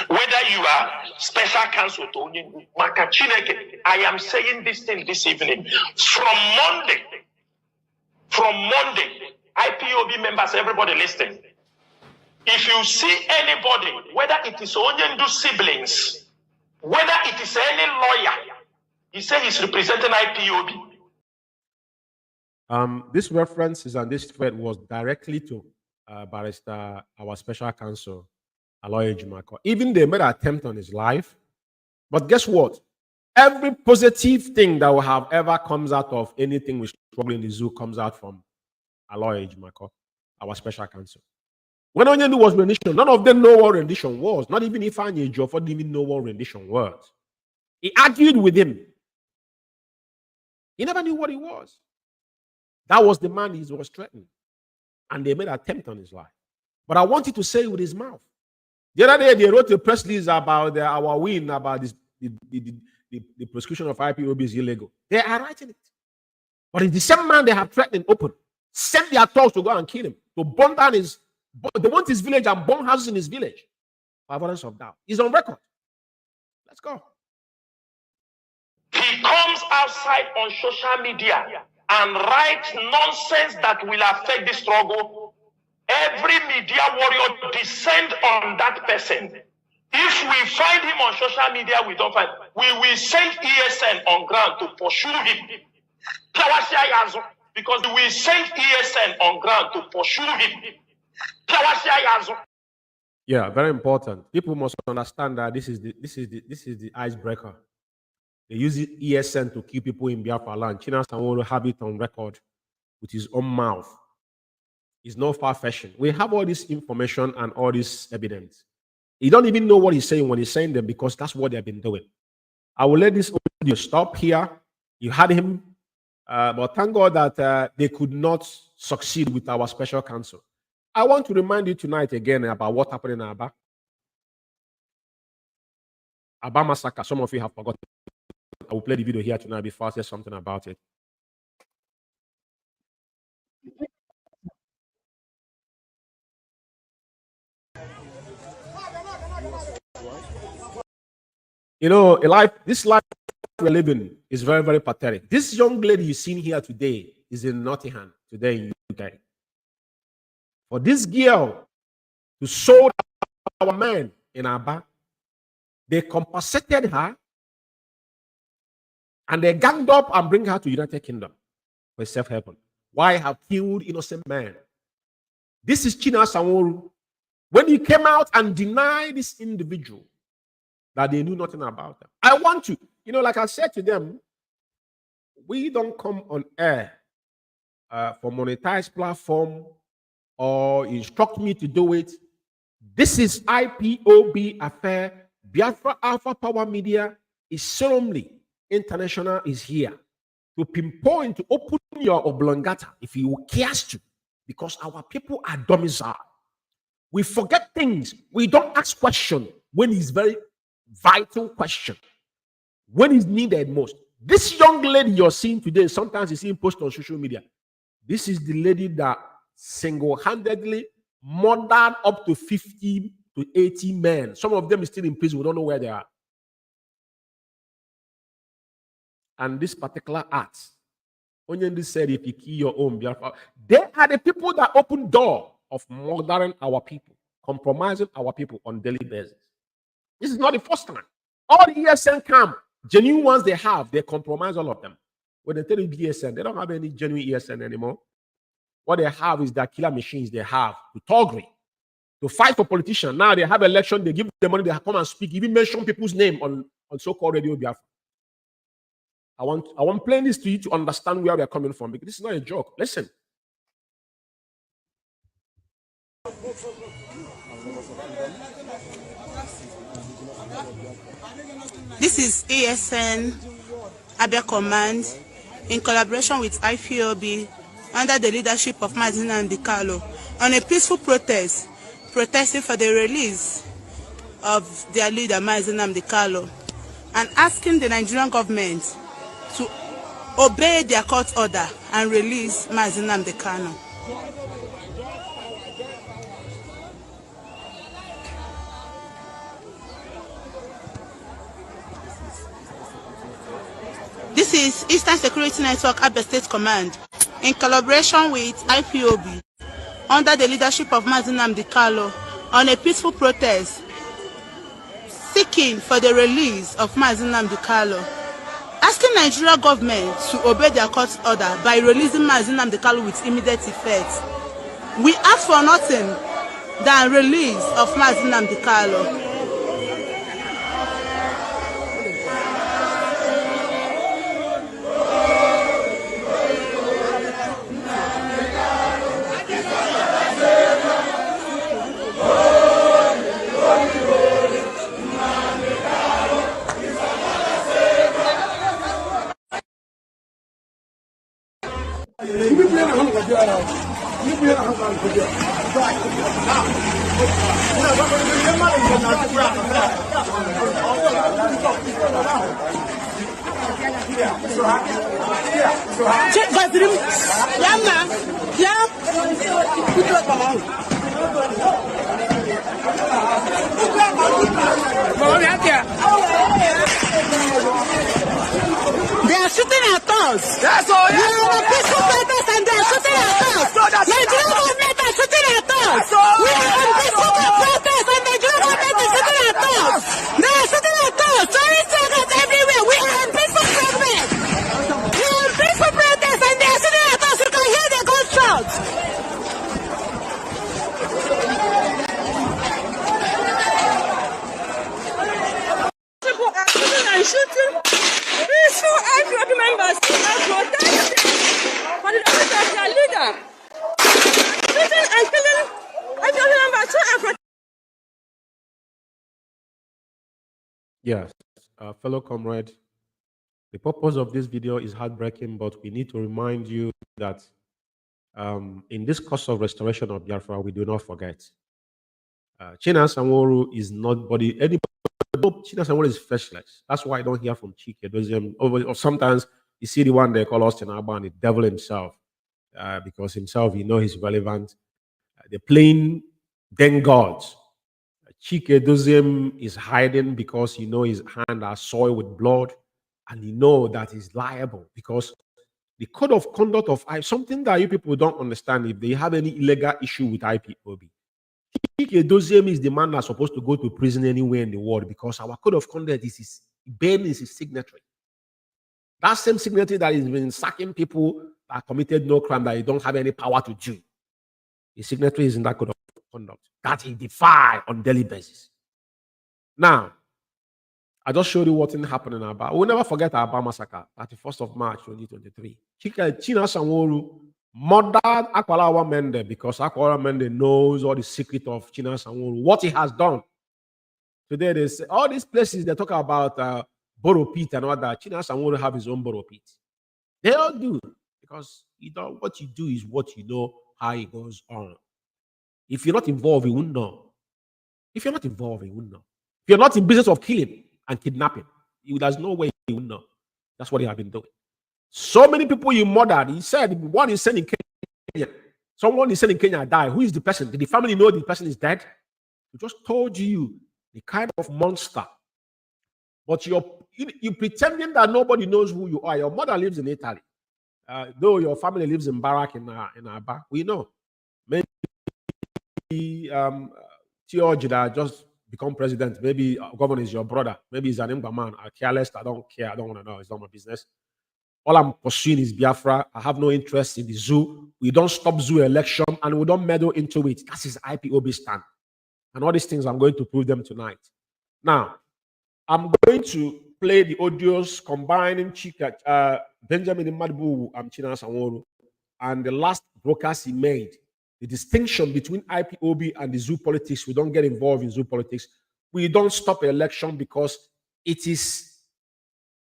Speaker 3: whether you are special counsel to Makachineke, I am saying this thing this evening. From Monday, IPOB members, everybody listening. If you see anybody, whether it is Onyendu siblings, whether it is any lawyer, he said he's representing IPOB.
Speaker 1: This references and this thread was directly to Barrister, our special counsel, Aloy Ejimako. Even they made an attempt on his life. But guess what? Every positive thing that will have ever comes out of anything with trouble in the zoo comes out from Aloy Ejimako, our special counsel. When Onyendu was rendition, none of them know what rendition was. Not even if Ifeanyi Ejiofor didn't even know what rendition was. He argued with him. He never knew what he was. That was the man he was threatening. And they made an attempt on his life. But I wanted to say it with his mouth. The other day, they wrote a press release about our win, about this, the prosecution of IPOB is illegal. They are writing it. But it's the same man they have threatened open. Sent their thugs to go and kill him. To burn down his... They want his village and burn houses in his village. For avoidance of doubt. He's on record. Let's go.
Speaker 3: He comes outside on social media and writes nonsense that will affect the struggle. Every media warrior descend on that person. If we find him on social media, we don't find. We will send ESN on ground to pursue him. Because we send ESN on ground to pursue him.
Speaker 1: Yeah, very important. People must understand that this is the icebreaker. They use ESN to kill people in Biafra land. China will have it on record with his own mouth. It's no far-fetching. We have all this information and all this evidence. You don't even know what he's saying when he's saying them because that's what they've been doing. I will let this audio stop here. You had him, but thank God that they could not succeed with our special counsel. I want to remind you tonight again about what happened in Aba. Aba massacre. Some of you have forgotten. I will play the video here tonight before I say something about it. You know, this life we're living is very, very pathetic. This young lady you've seen here today is in Nottingham today in UK. For this girl to sold our man in Aba, they compensated her and they ganged up and bring her to United Kingdom for self-help. Why have killed innocent men? This is China Sanwo-Olu. When he came out and denied this individual that they knew nothing about them. I want to, like I said to them, we don't come on air for monetized platform or instruct me to do it. This is IPOB affair. Biafra Alpha Power Media is solemnly international is here to pinpoint, to open your oblongata if you cares to, because our people are domiciled. We forget things. We don't ask questions when it's very vital question, when it's needed most. This young lady you're seeing today, sometimes you see him post on social media. This is the lady that single-handedly murdered up to 50 to 80 men. Some of them are still in prison. We don't know where they are. And this particular act, Onyendu said, if you kill your own Biafra, they are the people that open door of murdering our people, compromising our people on a daily basis. This is not the first time. All the ESN camp, genuine ones they have, they compromise all of them. When they tell you ESN, they don't have any genuine ESN anymore. What they have is their killer machines they have to toggery, to fight for politicians. Now they have election, they give them money, they come and speak, even mention people's name on so-called Radio Biafra. I want playing this to you to understand where we are coming from, because this is not a joke. Listen.
Speaker 4: This is ESN Abia Command in collaboration with IPOB under the leadership of Mazi Umeh on a peaceful protest, protesting for the release of their leader Mazi Umeh and asking the Nigerian government to obey their court order and release Mazi Umeh. This is Eastern Security Network Abia State Command in collaboration with IPOB under the leadership of Mazi Umeh on a peaceful protest seeking for the release of Mazi Umeh, asking Nigeria government to obey their court order by releasing Mazi Umeh with immediate effect. We ask for nothing than release of Mazi Umeh. They are shooting at us. That's all. We are on a peaceful protest and they are shooting at us. Nigerian government are shooting at us. We are on peaceful protest and Nigerian government is shooting at us. They are shooting at us. Sorry, targets everywhere. We are on peaceful protest. We are on peaceful protest and they are shooting at us. You can hear the gunshots. People are shooting and shooting. Peaceful IPOB members are protesting for the release of their leader. Shooting and killing IPOB members who are protesting.
Speaker 1: Yes, fellow comrade, the purpose of this video is heartbreaking, but we need to remind you that in this course of restoration of Biafra, we do not forget. China Sanwo-Olu is anybody. China Sanwo-Olu is fleshless. That's why I don't hear from Chike. Or sometimes you see the one they call Austin Alban, the devil himself, because himself, he's relevant. They're playing then gods. Chike Doziem is hiding because his hand are soiled with blood, and that he's liable because the code of conduct of something that you people don't understand. If they have any illegal issue with IPOB, Chike Doziem is the man that's supposed to go to prison anywhere in the world because our code of conduct is his signatory. That same signatory that has been sacking people that committed no crime that he don't have any power to do. His signatory is in that code of conduct that he defy on daily basis. Now, I just showed you what happened in Aba. We'll never forget Aba massacre, 31st of March 2023. China Sanwo-Olu murdered Akwalawa Mende because Akwalawa Mende knows all the secret of China Sanwo-Olu, what he has done. Today they say all these places they talk about Borough Pit and all that. China Sanwo-Olu have his own Borough Pit. They all do because what you do is what you know how it goes on. If you're not involved, you wouldn't know. If you're not involved, you wouldn't know. If you're not in business of killing and kidnapping, there's no way you wouldn't know. That's what he have been doing. So many people you murdered. He said one is sent in Kenya. Someone is sent in Kenya died. Who is the person? Did the family know the person is dead? He just told you the kind of monster. But you're pretending that nobody knows who you are. Your mother lives in Italy. Though your family lives in Barak in Aba. We know. Maybe Theology that just become president. Maybe governor is your brother. Maybe he's an Imba man. I care less. I don't care. I don't want to know. It's not my business. All I'm pursuing is Biafra. I have no interest in the zoo. We don't stop zoo election and we don't meddle into it. That's his IPOB stand. And all these things, I'm going to prove them tonight. Now, I'm going to play the audios combining Benjamin Madibu and China Sanwo-Olu and the last broadcast he made. The distinction between IPOB and the zoo politics. We don't get involved in zoo politics. We don't stop an election because it is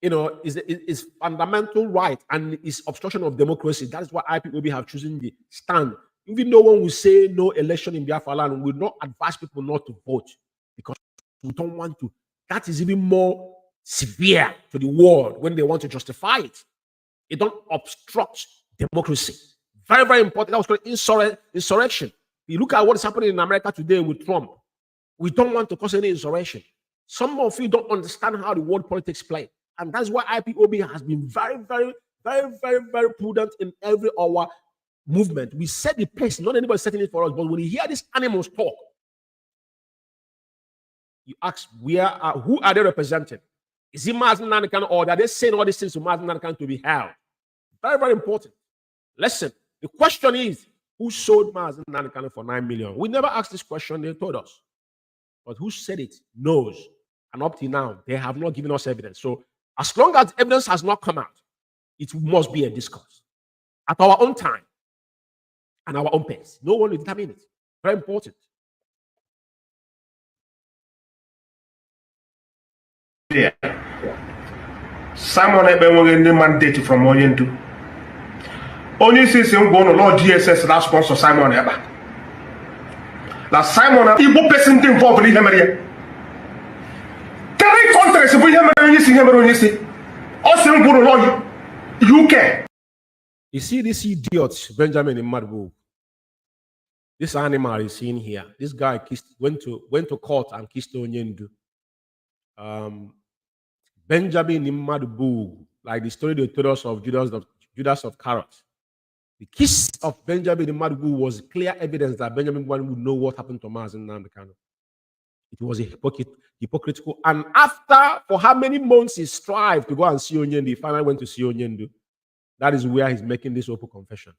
Speaker 1: is fundamental right and is obstruction of democracy. That is why IPOB have chosen the stand. Even no one will say no election in Biafra land, we will not advise people not to vote because we don't want to. That is even more severe to the world when they want to justify it. It don't obstruct democracy. Very, very important. That was called insurrection. You look at what is happening in America today with Trump. We don't want to cause any insurrection. Some of you don't understand how the world politics play. And that's why IPOB has been very, very, very, very, very prudent in every our movement. We set the pace, not anybody setting it for us. But when you hear these animals talk, you ask, who are they representing? Is it Mazi Umeh, or are they saying all these things to Mazi Umeh to be held? Very, very important. Listen, the question is, who sold Mazi Umeh for 9 million? We never asked this question, they told us. But who said it knows. And up till now, they have not given us evidence. So as long as evidence has not come out, it must be a discourse at our own time and our own pace. No one will determine it. Very important.
Speaker 5: Yeah. Simon Ebe the mandate from Oriental. Only since you go to Lord DSS that sponsor Simon Eba. That Simon Igbo person involved in him. 3 countries we have also go to Lord UK.
Speaker 1: You see this idiot Benjamin in Madbu. This animal is seen here. This guy went to court and kissed Onyendu. Benjamin in Madbu, like the story they told us of Judas of Carrot. The kiss of Benjamin in Madbu was clear evidence that Benjamin would know what happened to Mazi Umeh. It was a hypocritical. And after, for how many months he strived to go and see Onyendu, he finally went to see Onyendu. That is where he's making this open confession.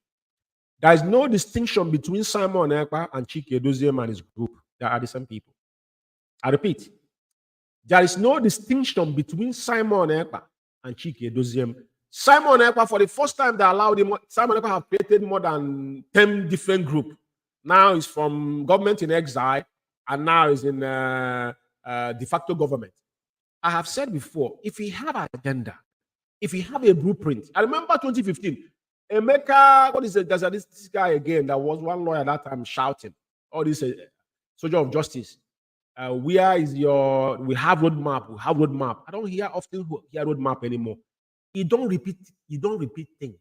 Speaker 1: There is no distinction between Simon Ekpa and Chike Doziem and his group. They are the same people. I repeat, there is no distinction between Simon Ekpa and Chike Doziem. Simon Ekpa, for the first time they allowed him, Simon Ekpa have created more than 10 different groups. Now he's from government in exile, and now he's in de facto government. I have said before, if we have an agenda, if we have a blueprint, I remember 2015, Emeka, what is it? There's this guy again that was one lawyer that time shouting, all this soldier of justice. Where is your, we have roadmap. I don't often hear roadmap anymore. You don't repeat things.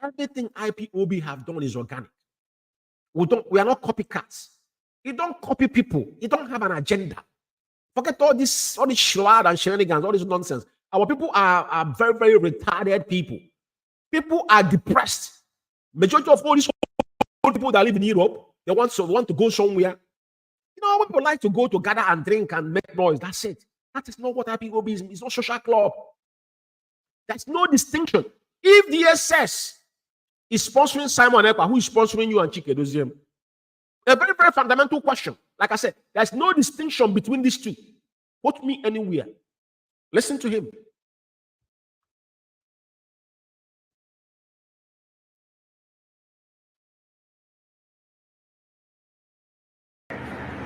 Speaker 1: Everything IPOB have done is organic. We are not copycats. You don't copy people. You don't have an agenda. Forget all this schlad and shenanigans, all this nonsense. Our people are very, very retarded people. People are depressed. Majority of all these old people that live in Europe, they want to go somewhere. You know, people like to go to gather and drink and make noise. That's it. That is not what IPOB is. It's not social club. There's no distinction. If the SS is sponsoring Simon Ekpa, who is sponsoring you and Chike Doziem? A very, very fundamental question. Like I said, there's no distinction between these two. Put me anywhere. Listen to him.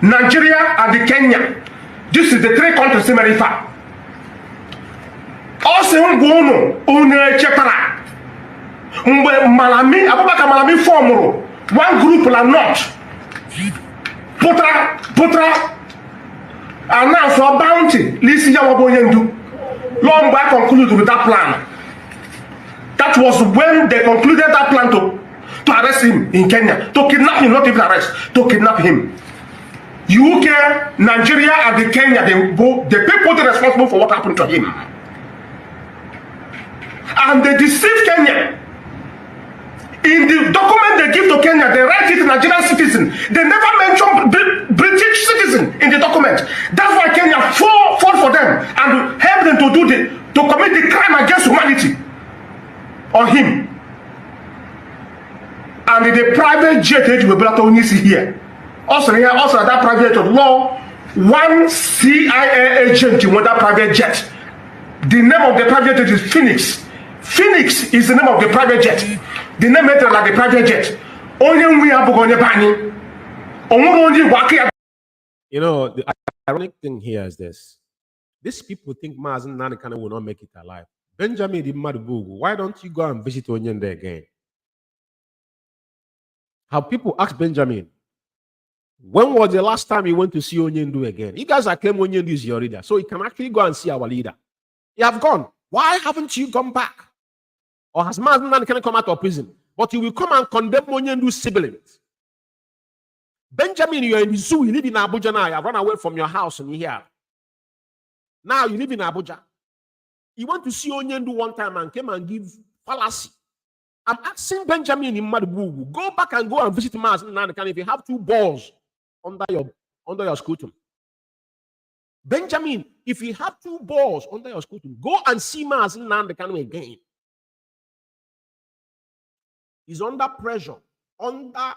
Speaker 5: Nigeria and the Kenya. This is the 3 countries in America. Also, Malami form one group la not. Putra announce for bounty. Listen, long back concluded with that plan. That was when they concluded that plan to arrest him in Kenya, to kidnap him, not even arrest, to kidnap him. UK, Nigeria, and the Kenya, the people that are responsible for what happened to him. And they deceived Kenya. In the document they give to Kenya, they write it Nigerian citizen. They never mention British citizen in the document. That's why Kenya fought for them and helped them to commit the crime against humanity on him. And the private jet we brought on here. Also that private jet law, one CIA agent in that private jet. The name of the private jet is Phoenix. Phoenix is the name of the private jet. The name is like the private jet.
Speaker 1: You know, the ironic thing here is this. These people think Mazi Umeh will not make it alive. Benjamin Imadubugu, why don't you go and visit Onyende again? Have people asked Benjamin, when was the last time you went to see Onyendu again? You guys are claiming Onyendu is your leader, so you can actually go and see our leader. You have gone. Why haven't you gone back? Or has Mazi Umeh come out of prison? But you will come and condemn Onyendu's siblings. Benjamin, you're in the zoo. You live in Abuja now. You have run away from your house and you're here. Now you live in Abuja. You went to see Onyendu one time and came and give fallacy. I'm asking Benjamin Imadubugu, go back and go and visit Mazi Umeh if you have 2 balls under your scrotum. Benjamin, if you have 2 balls under your scrotum, go and see Mazi Umeh again. He's under pressure, under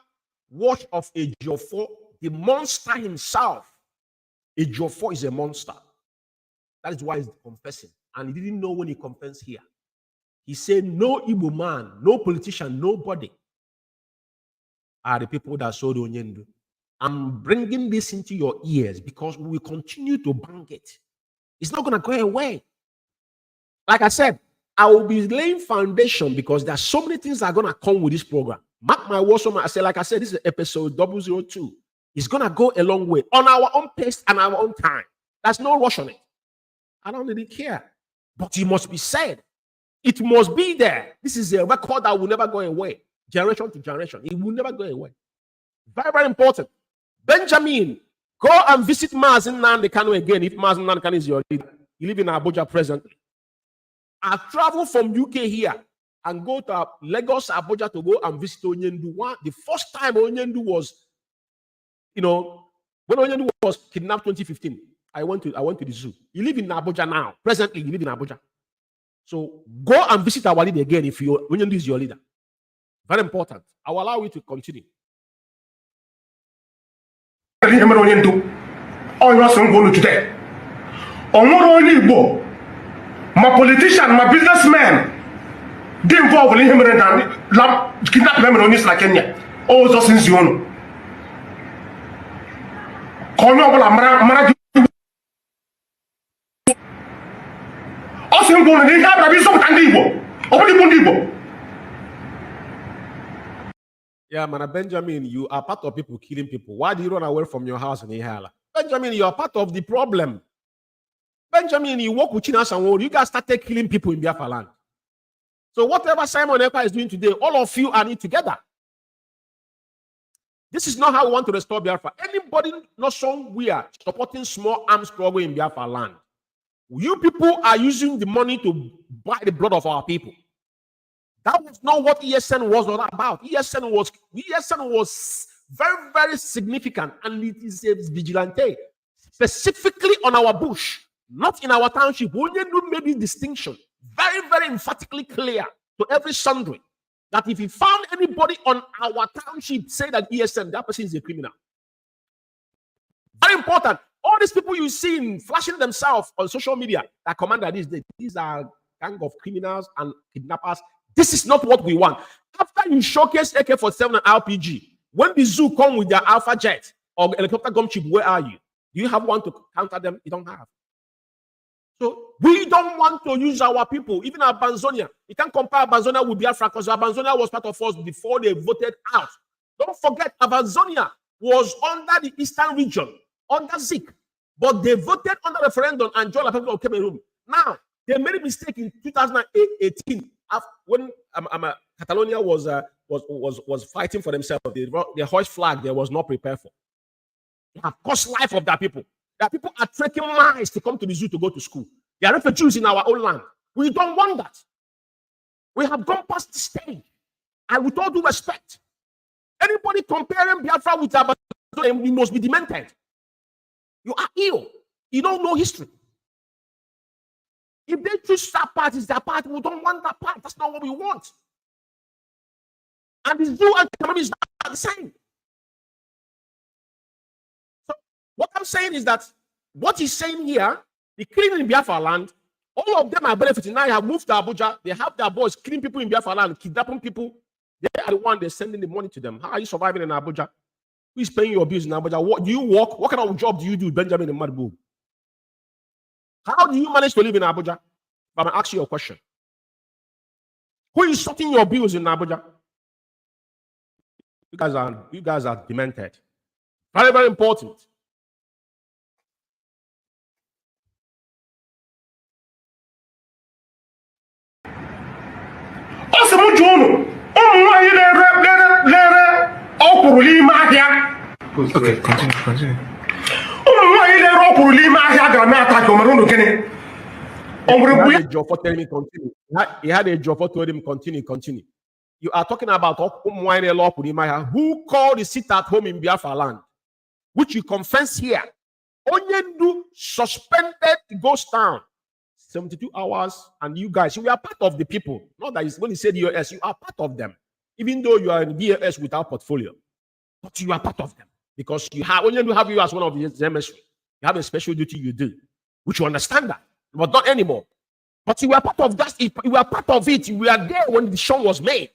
Speaker 1: watch of a Ejiofor, the monster himself. A Ejiofor is a monster. That is why he's confessing. And he didn't know when he confessed here. He said, no Igbo man, no politician, nobody are the people that sold Onyendu. I'm bringing this into your ears because we will continue to bang it. It's not going to go away. Like I said, I will be laying foundation because there are so many things that are going to come with this program. Mark my words, like I said, this is episode 002. It's going to go a long way on our own pace and our own time. There's no rush on it. I don't really care. But it must be said. It must be there. This is a record that will never go away. Generation to generation. It will never go away. Very, very important. Benjamin, go and visit Mazi Umeh again if Mazi Umeh is your leader. You live in Abuja presently. I've traveled from UK here and go to Lagos, Abuja to go and visit Onyendu. The first time Onyendu was, when Onyendu was kidnapped 2015, I went to the zoo. You live in Abuja now. Presently, you live in Abuja. So go and visit our leader again if Onyendu is your leader. Very important. I will allow you to continue.
Speaker 5: My politician, my businessman, they involved in him and kidnap them in like Kenya. Oh, just since you know.
Speaker 1: Yeah, man, Benjamin, you are part of people killing people. Why do you run away from your house in Ihala? Benjamin, you are part of the problem. Benjamin, you work with China and you guys started killing people in Biafra land. So whatever Simon Ekpa is doing today, all of you are in together. This is not how we want to restore Biafra. Anybody not somewhere supporting small arms struggle in Biafra land. You people are using the money to buy the blood of our people. That was not what ESN was all about. ESN was very, very significant, and it is a vigilante, specifically on our bush. Not in our township. Onyendu made this distinction very, very emphatically clear to every sundry that if he found anybody on our township say that ESN, that person is a criminal. Very important. All these people you see flashing themselves on social media that command that these are gang of criminals and kidnappers. This is not what we want. After you showcase AK-47 and RPG, when the zoo come with their Alpha jet or helicopter gunship, where are you? Do you have one to counter them? You don't have. So we don't want to use our people, even Abanzonia. You can't compare Abanzonia with Biafra because Abanzonia was part of us before they voted out. Don't forget, Abanzonia was under the eastern region, under Zik, but they voted on the referendum and joined the people of Cameroon. Now, they made a mistake in 2018 when Catalonia was fighting for themselves. The hoist flag they was not prepared for. They have cost life of their people. That people are trekking miles to come to the zoo to go to school. They are refugees in our own land. We don't want that. We have gone past the stage. And with all due respect, anybody comparing Biafra with Abadan, we must be demented. You are ill. You don't know history. If they choose that part, it's their part. We don't want that part. That's not what we want. And the zoo and Cameroon is not the same. What I'm saying is that what he's saying here, the killing in Biafra land, all of them are benefiting. Now they have moved to Abuja. They have their boys killing people in Biafra land, kidnapping people. They are the one they're sending the money to them. How are you surviving in Abuja? Who is paying your bills in Abuja? What do you work? What kind of job do you do, Benjamin Imadubugu? How do you manage to live in Abuja? But I'm asking you a question. Who is sorting your bills in Abuja? You guys are demented. Very, very important.
Speaker 5: Okay, continue.
Speaker 1: He had a job for telling him continue. You are talking about who called the sit at home in Biafra land, which you confess here. Onyendu suspended goes down 72 hours, and you guys, you are part of the people. Not that when he said US, you are part of them, even though you are in BAS without portfolio, but you are part of them because you have Onyendu have you as one of the emissary. You have a special duty you do, which you understand that, but not anymore. But you were part of that. You were part of it. You were there when the show was made.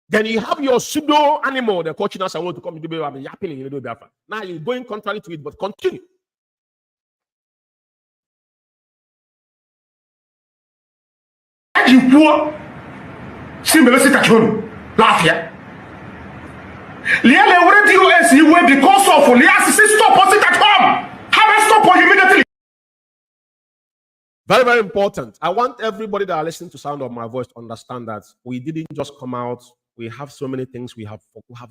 Speaker 1: Then you have your pseudo animal, the coaching us. I want to come to be yapping in the Biafra. Now you're going contrary to it, but continue.
Speaker 5: You poor, similar situation. Laugh here. Liale already US you were because of Lias stop us at home. Have a stop on immediately.
Speaker 1: Very, very important. I want everybody that are listening to sound of my voice to understand that we didn't just come out. We have so many things we have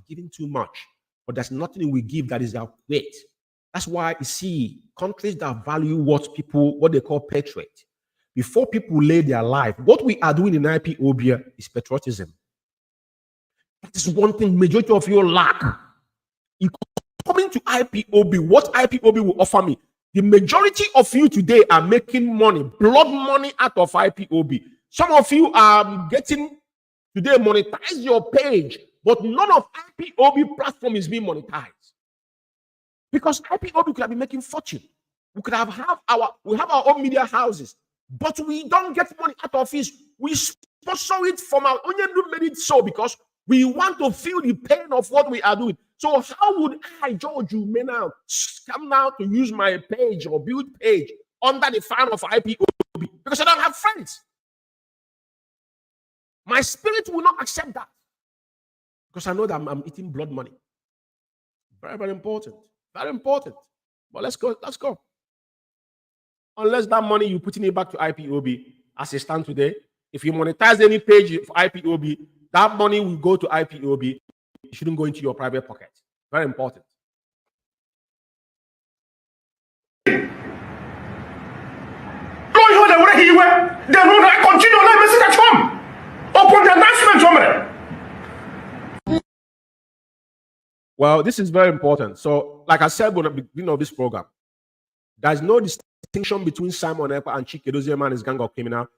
Speaker 1: given too much, but there's nothing we give that is our weight. That's why you see countries that value what they call patriot. Before people lay their life, what we are doing in IPOB is patriotism. That is one thing majority of you lack. You coming to IPOB, what IPOB will offer me? The majority of you today are making money, blood money out of IPOB. Some of you are getting today monetize your page, but none of IPOB platform is being monetized. Because IPOB could have been making fortune. We could have our own media houses, but we don't get money out of it. We sponsor it from our own made it so because we want to feel the pain of what we are doing. So how would I, George Umeh, now come now to use my page or build page under the fan of IPOB? Because I don't have friends. My spirit will not accept that. Because I know that I'm eating blood money. Very, very important. Very important. But let's go. Unless that money you're putting it back to IPOB as it stands today, if you monetize any page for IPOB, that money will go to IPOB. It shouldn't go into your private pocket. Very important. Well, this is very important. So, like I said at the beginning of this program, there's no distinction between Simon Ekpa and Chike Edozie and his gang of criminals.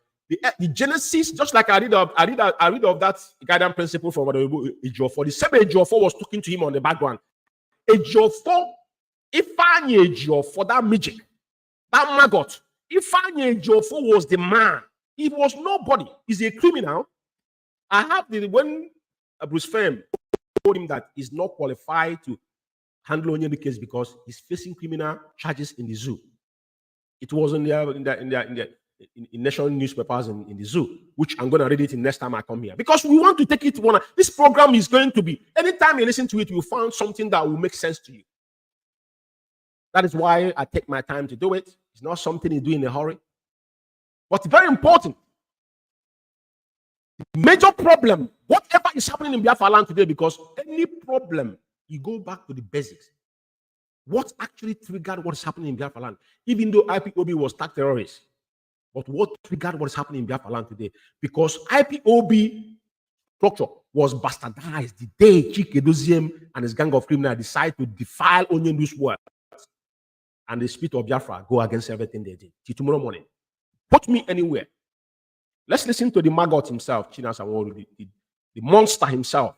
Speaker 1: The genesis, just like I read of that guidance principle from Ejiofor. The same Ejiofor was talking to him on the background. Ejiofor, Ifeanyi Ejiofor, that midget, that maggot. Ifeanyi Ejiofor was the man. He was nobody. He's a criminal. I have when Bruce Femme told him that he's not qualified to handle any case because he's facing criminal charges in the zoo. It was in national newspapers in the zoo, which I'm going to read it in next time I come here. Because we want to take it one. This program is going to be, anytime you listen to it, you find something that will make sense to you. That is why I take my time to do it. It's not something you do in a hurry. But very important. The major problem, whatever is happening in Biafra land today, because any problem, you go back to the basics. What actually triggered what is happening in Biafra land? Even though IPOB was tagged terrorists, but what triggered what is happening in Biafra land today? Because IPOB structure was bastardized the day Chike Edozie and his gang of criminals decided to defile Onyendu's words. And the spirit of Biafra go against everything they did. Till tomorrow morning. Put me anywhere. Let's listen to the maggot himself, Chinas Awolu, the monster himself.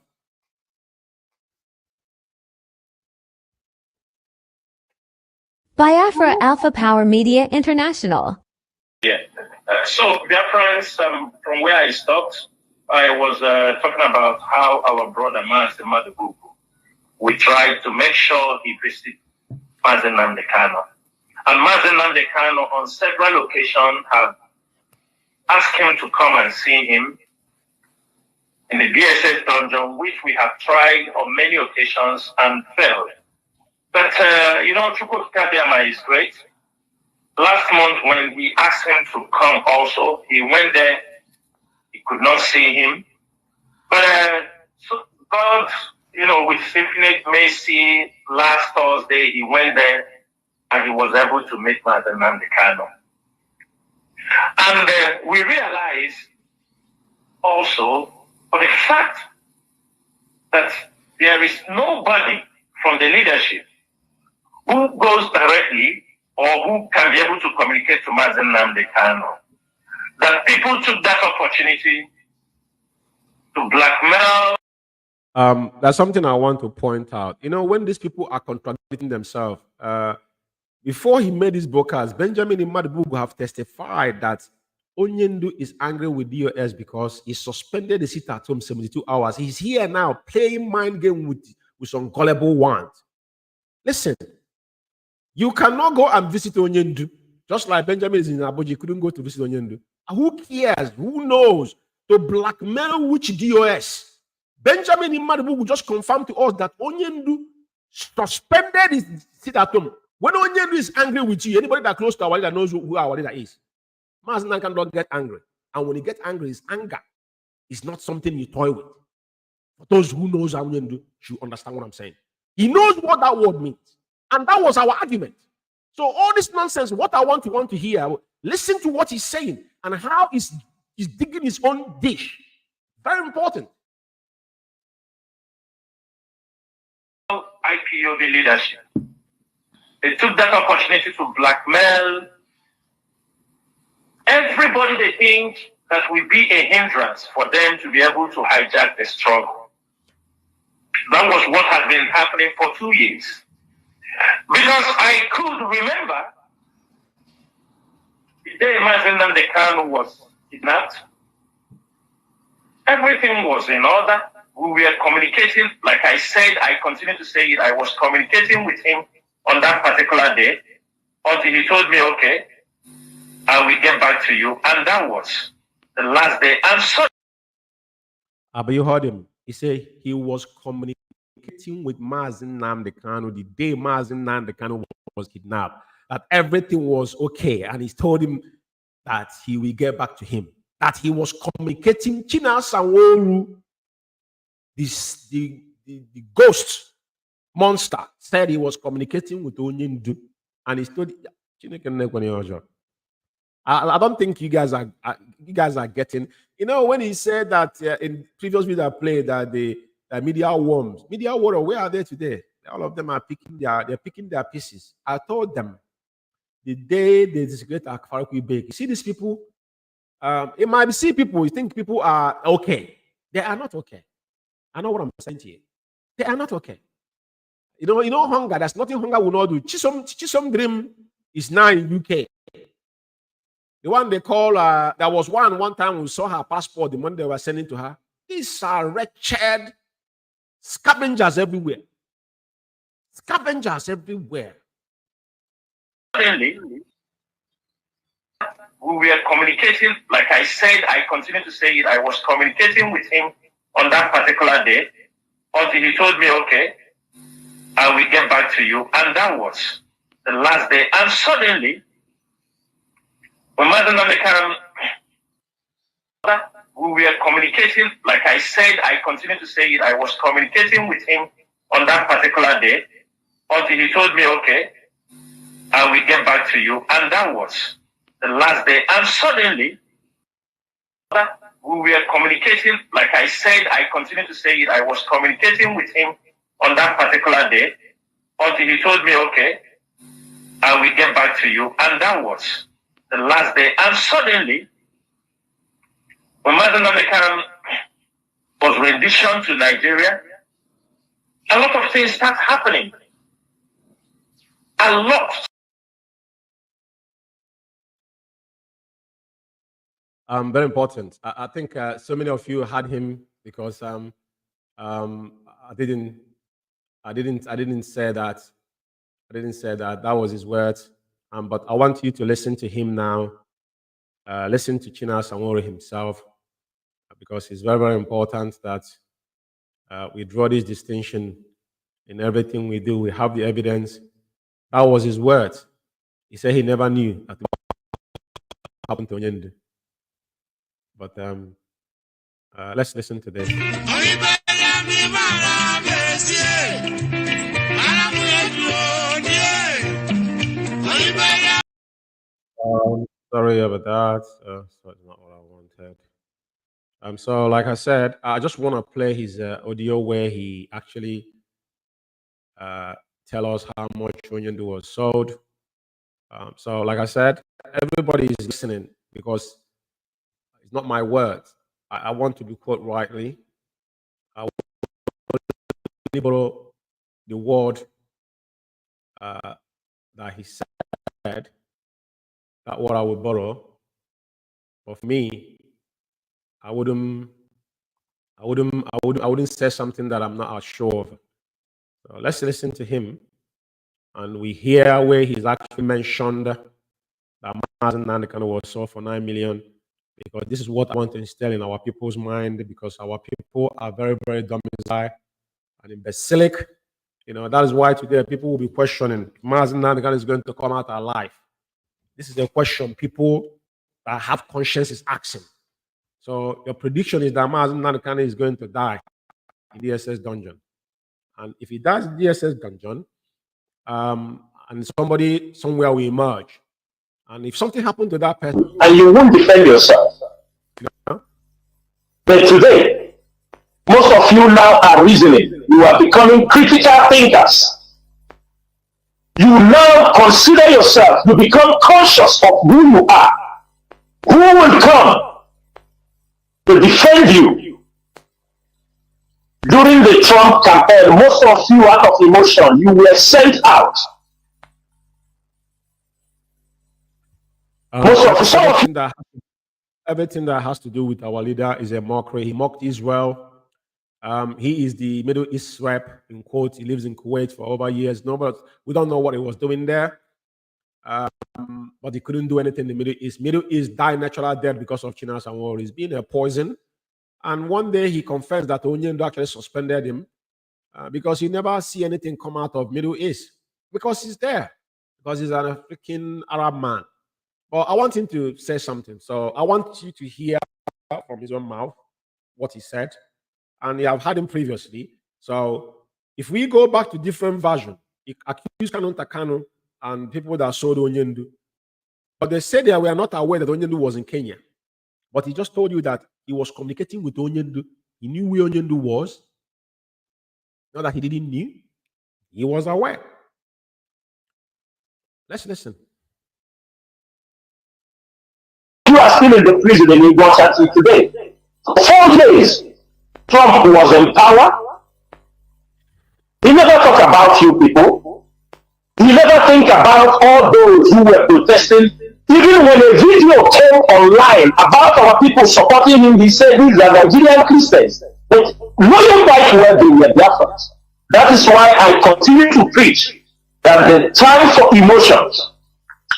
Speaker 6: Biafra Alpha Power Media International.
Speaker 3: Yeah. So, Biafrans, from where I stopped, I was talking about how our brother Mazi Umeh, we tried to make sure he visited Mazi Nnamdi Kanu. And Mazi Nnamdi Kanu on several occasions have asked him to come and see him in the BSS dungeon, which we have tried on many occasions and failed. But, you know, Chukwuka is great. Last month, when we asked him to come also, he went there. He could not see him. But so God, you know, with infinite mercy, last Thursday, he went there and he was able to meet Nnamdi Kanu. And we realized also for the fact that there is nobody from the leadership who goes directly or who can be able to communicate to Mazi Nnamdi Kanu, that people took that opportunity to blackmail.
Speaker 1: That's something I want to point out. You know, when these people are contradicting themselves, before he made this broadcast, Benjamin Imadibu have testified that Onyendu is angry with DOS because he suspended the sit at home 72 hours. He's here now playing mind game with some gullible ones. Listen, you cannot go and visit Onyendu. Just like Benjamin is in Abuja, he couldn't go to visit Onyendu. Who cares? Who knows? To blackmail which DOS? Benjamin Imadibu will just confirm to us that Onyendu suspended his sit at home. When Onyendu is angry with you, anybody that close to our leader knows who our leader is. Mazi Nnamdi cannot get angry. And when he gets angry, his anger is not something you toy with. For those who knows Onyendu should understand what I'm saying. He knows what that word means. And that was our argument. So all this nonsense, what I want to hear, listen to what he's saying and how he's digging his own dish. Very important.
Speaker 3: IPOB leadership. They took that opportunity to blackmail everybody they think that will be a hindrance for them to be able to hijack the struggle. That was what had been happening for 2 years. Because I could remember the day Mazi Nnamdi Kanu was kidnapped, everything was in order. We were communicating, like I said, I continue to say it, I was communicating with him on that particular day until he told me, okay, I will get back to you. And that was the last day. And so,
Speaker 1: but you heard him. He said he was communicating with Mazi Nnamdi Kanu the day Mazi Nnamdi Kanu was kidnapped, that everything was okay. And he told him that he will get back to him, that he was communicating. China Sanworu, the ghost monster, said he was communicating with Onyendu, and he told I don't think you guys are getting. You know, when he said that in previous video I played that the media worms, where are they today? All of them are picking their pieces. I told them the day they disagree at Faruku Bake. You see these people. It might be see people. You think people are okay. They are not okay. I know what I'm saying to you. They are not okay. You know, hunger. There's nothing hunger will not do. Chisom Dream is now in UK. The one they call, there was one time we saw her passport, the money they were sending to her. These are wretched scavengers everywhere. Scavengers everywhere.
Speaker 3: Suddenly, we were communicating, like I said, I continue to say it, I was communicating with him on that particular day until he told me, okay, I will get back to you. And that was the last day. And suddenly, when Mazi Nnamdi Kanu, we were communicating, like I said, I continue to say it, I was communicating with him on that particular day until he told me, okay, I will get back to you. And that was the last day. And suddenly, we were communicating, like I said, I continue to say it, I was communicating with him on that particular day until he told me, okay, I will get back to you. And that was the last day. And suddenly, when Mazi Nnamdi Kanu was renditioned to Nigeria, a lot of things start happening. A lot.
Speaker 1: Very important. I think so many of you had him because I didn't say that. I didn't say that. That was his words. But I want you to listen to him now. Listen to China Samori himself. because it's very, very important that we draw this distinction in everything we do. We have the evidence. That was his words. He said he never knew that it happened to Onyendu. But let's listen to this. Sorry about that. So it's not what I wanted. So like I said, I just want to play his audio where he actually tell us how much Onyendu was sold. So like I said, everybody is listening because it's not my words. I want to be quoted rightly. I want to borrow the word that he said, that what I would borrow. But for me, I wouldn't say something that I'm not sure of. So let's listen to him, and we hear where he's actually mentioned that Mazi Nnamdi was sold for 9 million, because this is what I want to instill in our people's mind, because our people are very, very domiciled and imbecilic. You know, that is why today people will be questioning Mazi Nnamdi is going to come out alive. This is a question people that have conscience is asking. So your prediction is that Mazi Nnamdi is going to die in the DSS dungeon. And if he dies in the DSS dungeon, and somebody somewhere will emerge, and if something happened to that person,
Speaker 3: and you won't defend yourself. You know? But today, most of you now are reasoning. You are becoming critical thinkers. You now consider yourself. You become conscious of who you are. Who will come to defend you? During the Trump campaign, most of you, out of emotion, you were sent out.
Speaker 1: Everything that has to do with our leader is a mockery. He mocked Israel. He is the Middle East rep, in quotes. He lives in Kuwait for over years. No, but we don't know what he was doing there. But he couldn't do anything in the Middle East. Middle East died natural death because of Chinas and war. He's been a poison. And one day he confessed that Onyendu actually suspended him because he never see anything come out of Middle East, because he's there, because he's an African Arab man. But I want him to say something. So I want you to hear from his own mouth what he said. And you have had him previously. So if we go back to different versions, he accused Kanu and people that sold Onyendu. But they said that we are not aware that Onyendu was in Kenya. But he just told you that he was communicating with Onyendu. He knew where Onyendu was. Not that he didn't know. He was aware. Let's listen.
Speaker 3: You are still in the prison and you got until today. 4 days, Trump was in power. He never talked about you people. He never think about all those who were protesting. Even when a video came online about our people supporting him, he said these are Nigerian Christians. But knowing quite well they were Biafrans. That is why I continue to preach that the time for emotions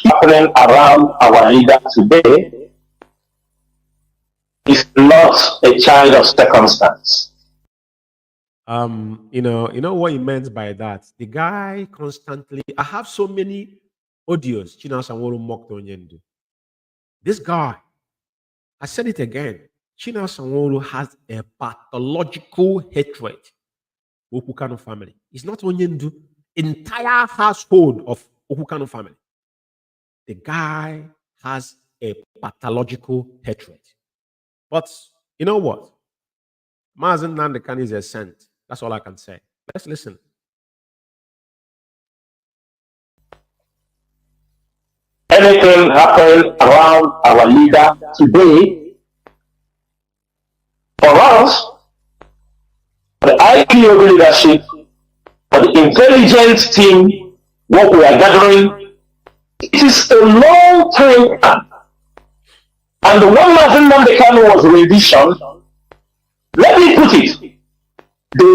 Speaker 3: happening around our leader today is not a child of circumstance.
Speaker 1: You know what he meant by that. The guy constantly, I have so many audios, Chinas and Woro mocked Onyendu. This guy, I said it again, Chinas and Woro has a pathological hatred for Kanu family. It's not Onyendu, entire household of Kanu family. The guy has a pathological hatred. But you know what? Mazi Nnamdi is a saint. That's all I can say. Let's listen.
Speaker 3: Anything happening around our leader today, for us, the IPOB leadership, for the intelligence team, what we are gathering, it is a long time plan. And the one Mazi Nnamdi was rendition, let me put it, the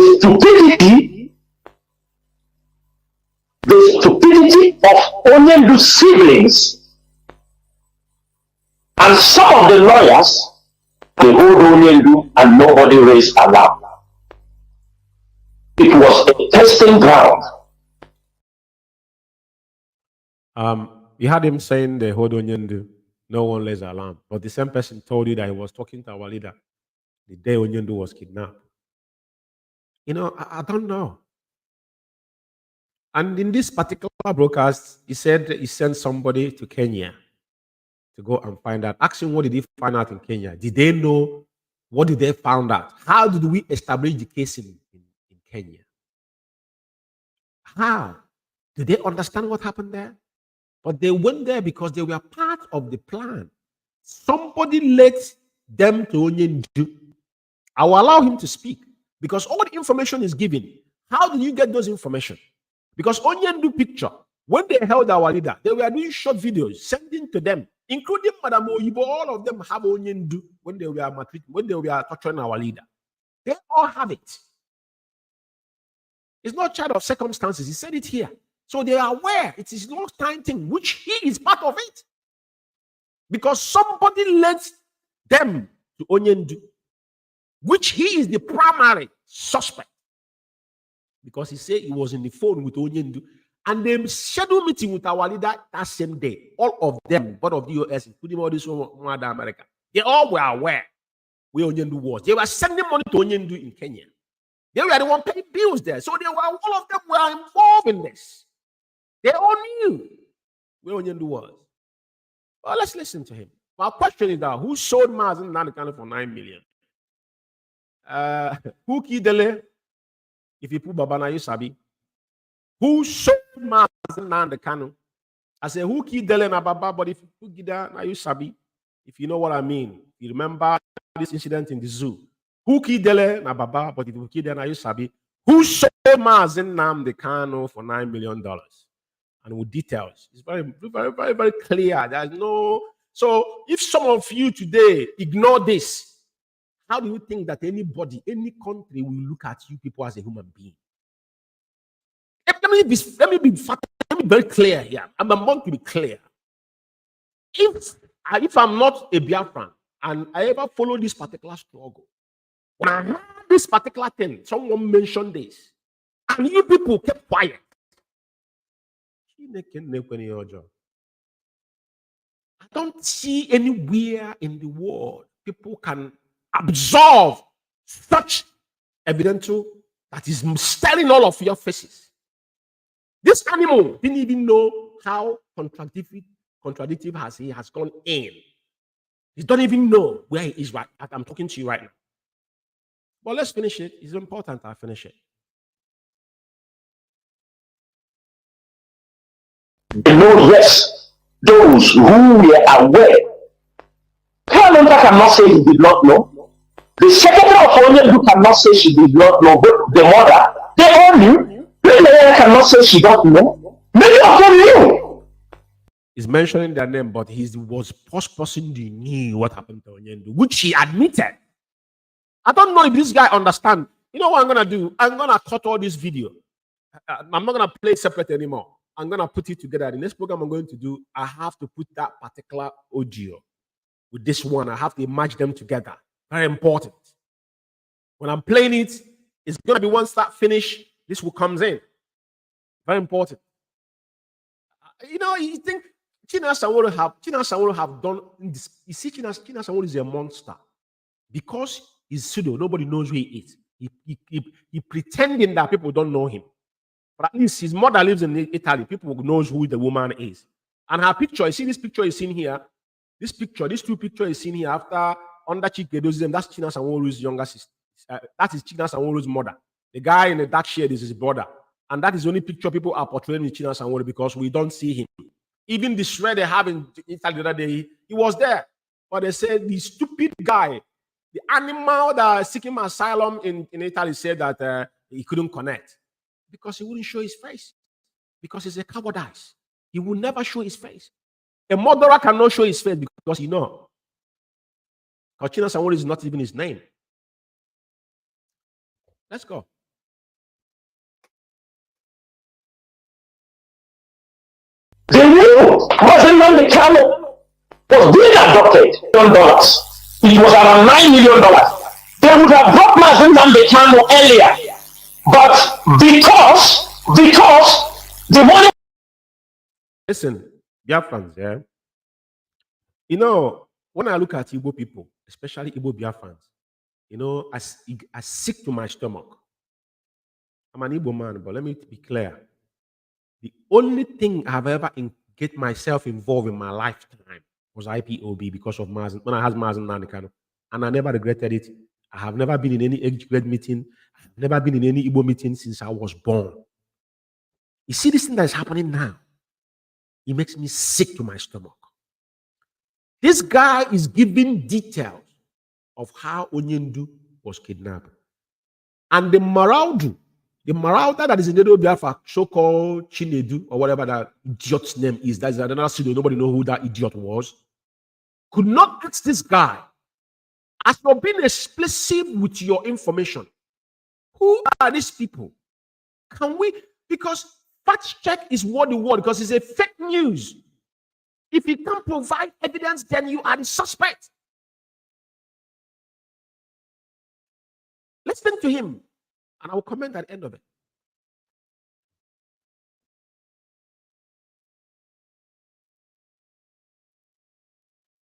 Speaker 3: stupidity of Onyendu's siblings and some of the lawyers They hold Onyendu and nobody raised alarm. It was a testing ground.
Speaker 1: You had him saying they hold Onyendu, no one raised alarm. But the same person told you that he was talking to our leader the day Onyendu was kidnapped. You know, I don't know. And in this particular broadcast, he said he sent somebody to Kenya to go and find out. Ask him, what did he find out in Kenya? Did they know? What did they find out? How did we establish the case in Kenya? How? Did they understand what happened there? But they went there because they were part of the plan. Somebody let them to Onyendu. I will allow him to speak because all the information is given. How did you get those information? Because Onyendu picture, when they held our leader, they were doing short videos, sending to them, including Madam Oyibo. All of them have Onyendu when they were torturing our leader. They all have it. It's not child of circumstances. He said it here. So they are aware it is no time thing, which he is part of it. Because somebody led them to Onyendu, which he is the primary suspect. Because he said he was in the phone with Onyendu. And they scheduled meeting with our leader that same day. All of them, both of the US, including all this one other America, they all were aware where Onyendu was. They were sending money to Onyendu in Kenya. They were the one paying bills there. So all of them were involved in this. They all knew where Onyendu was. Well, let's listen to him. My question is that who sold Mazi Umeh for 9 million? Who Kidele? If you put Babana, you sabi. Who sold Mazi Umeh? I say, who Kidele na Baba? But if you put Gida, now you sabi. If you know what I mean. You remember this incident in the zoo. Who Kidele na Baba? But if you Kidele, now you sabi. Who sold Mazi Umeh for $9 million? And with details. It's very, very, very, very clear. There's no. So if some of you today ignore this, how do you think that anybody, any country will look at you people as a human being? Let me be very clear here. I'm about to be clear. If I'm not a Biafran and I ever follow this particular struggle, when I heard this particular thing, someone mentioned this, and you people kept quiet. I don't see anywhere in the world people can absorb such evidential that is staring all of your faces. This animal didn't even know how contradictive he has gone in. He don't even know where he is right. I'm talking to you right now. But let's finish it. It's important I finish it.
Speaker 3: They know, yes, those who were aware. Kanu cannot say he did not know. The secretary of Onyendu cannot say she did not know. But the mother, they all knew. The cannot say she don't know. Many of them knew.
Speaker 1: He's mentioning their name, but he was first person who knew what happened to Onyendu, which he admitted. I don't know if this guy understands. You know what I'm gonna do? I'm gonna cut all this video. I'm not gonna play it separate anymore. I'm going to put it together. The next program I'm going to do, I have to put that particular audio with this one. I have to merge them together. Very important. When I'm playing it, it's going to be one start finish. This will comes in. Very important. You know, you think Chinasa Sanwo have done this. You see, Chinasa Sanwo is a monster. Because he's pseudo, nobody knows who he is. He pretending that people don't know him. But at least his mother lives in Italy. People knows who the woman is. And her picture, you see this picture is seen here. This picture, these two pictures is seen here after under Chikedo's. That's China Sanwo-Olu's younger sister. That is China Sanwo-Olu's mother. The guy in the dark shade is his brother. And that is the only picture people are portraying with China Sanwo-Olu because we don't see him. Even the shred they have in Italy the other day, he was there. But they said the stupid guy, the animal that seeking asylum in Italy said that he couldn't connect. Because he wouldn't show his face. Because he's a cowardice. He will never show his face. A murderer cannot show his face because you know. Because China Sanwo-Olu is not even his name. Let's go.
Speaker 3: They knew Mazi Umeh was being adopted $1 million. It was around $9 million. They would have brought Mazi Umeh earlier, but because the money.
Speaker 1: Listen, Biafrans, yeah. You know, when I look at Igbo people, especially Igbo Biafrans, you know, I sick to my stomach. I'm an Igbo man, but let me be clear. The only thing I have ever get myself involved in my lifetime was IPOB because of Mazi, when I had Mazi Nnamdi Kanu, and I never regretted it. I have never been in any age grade meeting. I've never been in any Igbo meeting since I was born. You see this thing that is happening now? It makes me sick to my stomach. This guy is giving details of how Onyendu was kidnapped. And the Maraudu that is in the Biafra, so-called Chinedu, or whatever that idiot's name is, that's another pseudo, nobody knows who that idiot was, could not ask this guy, as you're being explicit with your information, who are these people? Can we, because fact check is what the word, because it's a fake news. If you can't provide evidence, then you are the suspect. Listen to him, and I will comment at the end of it.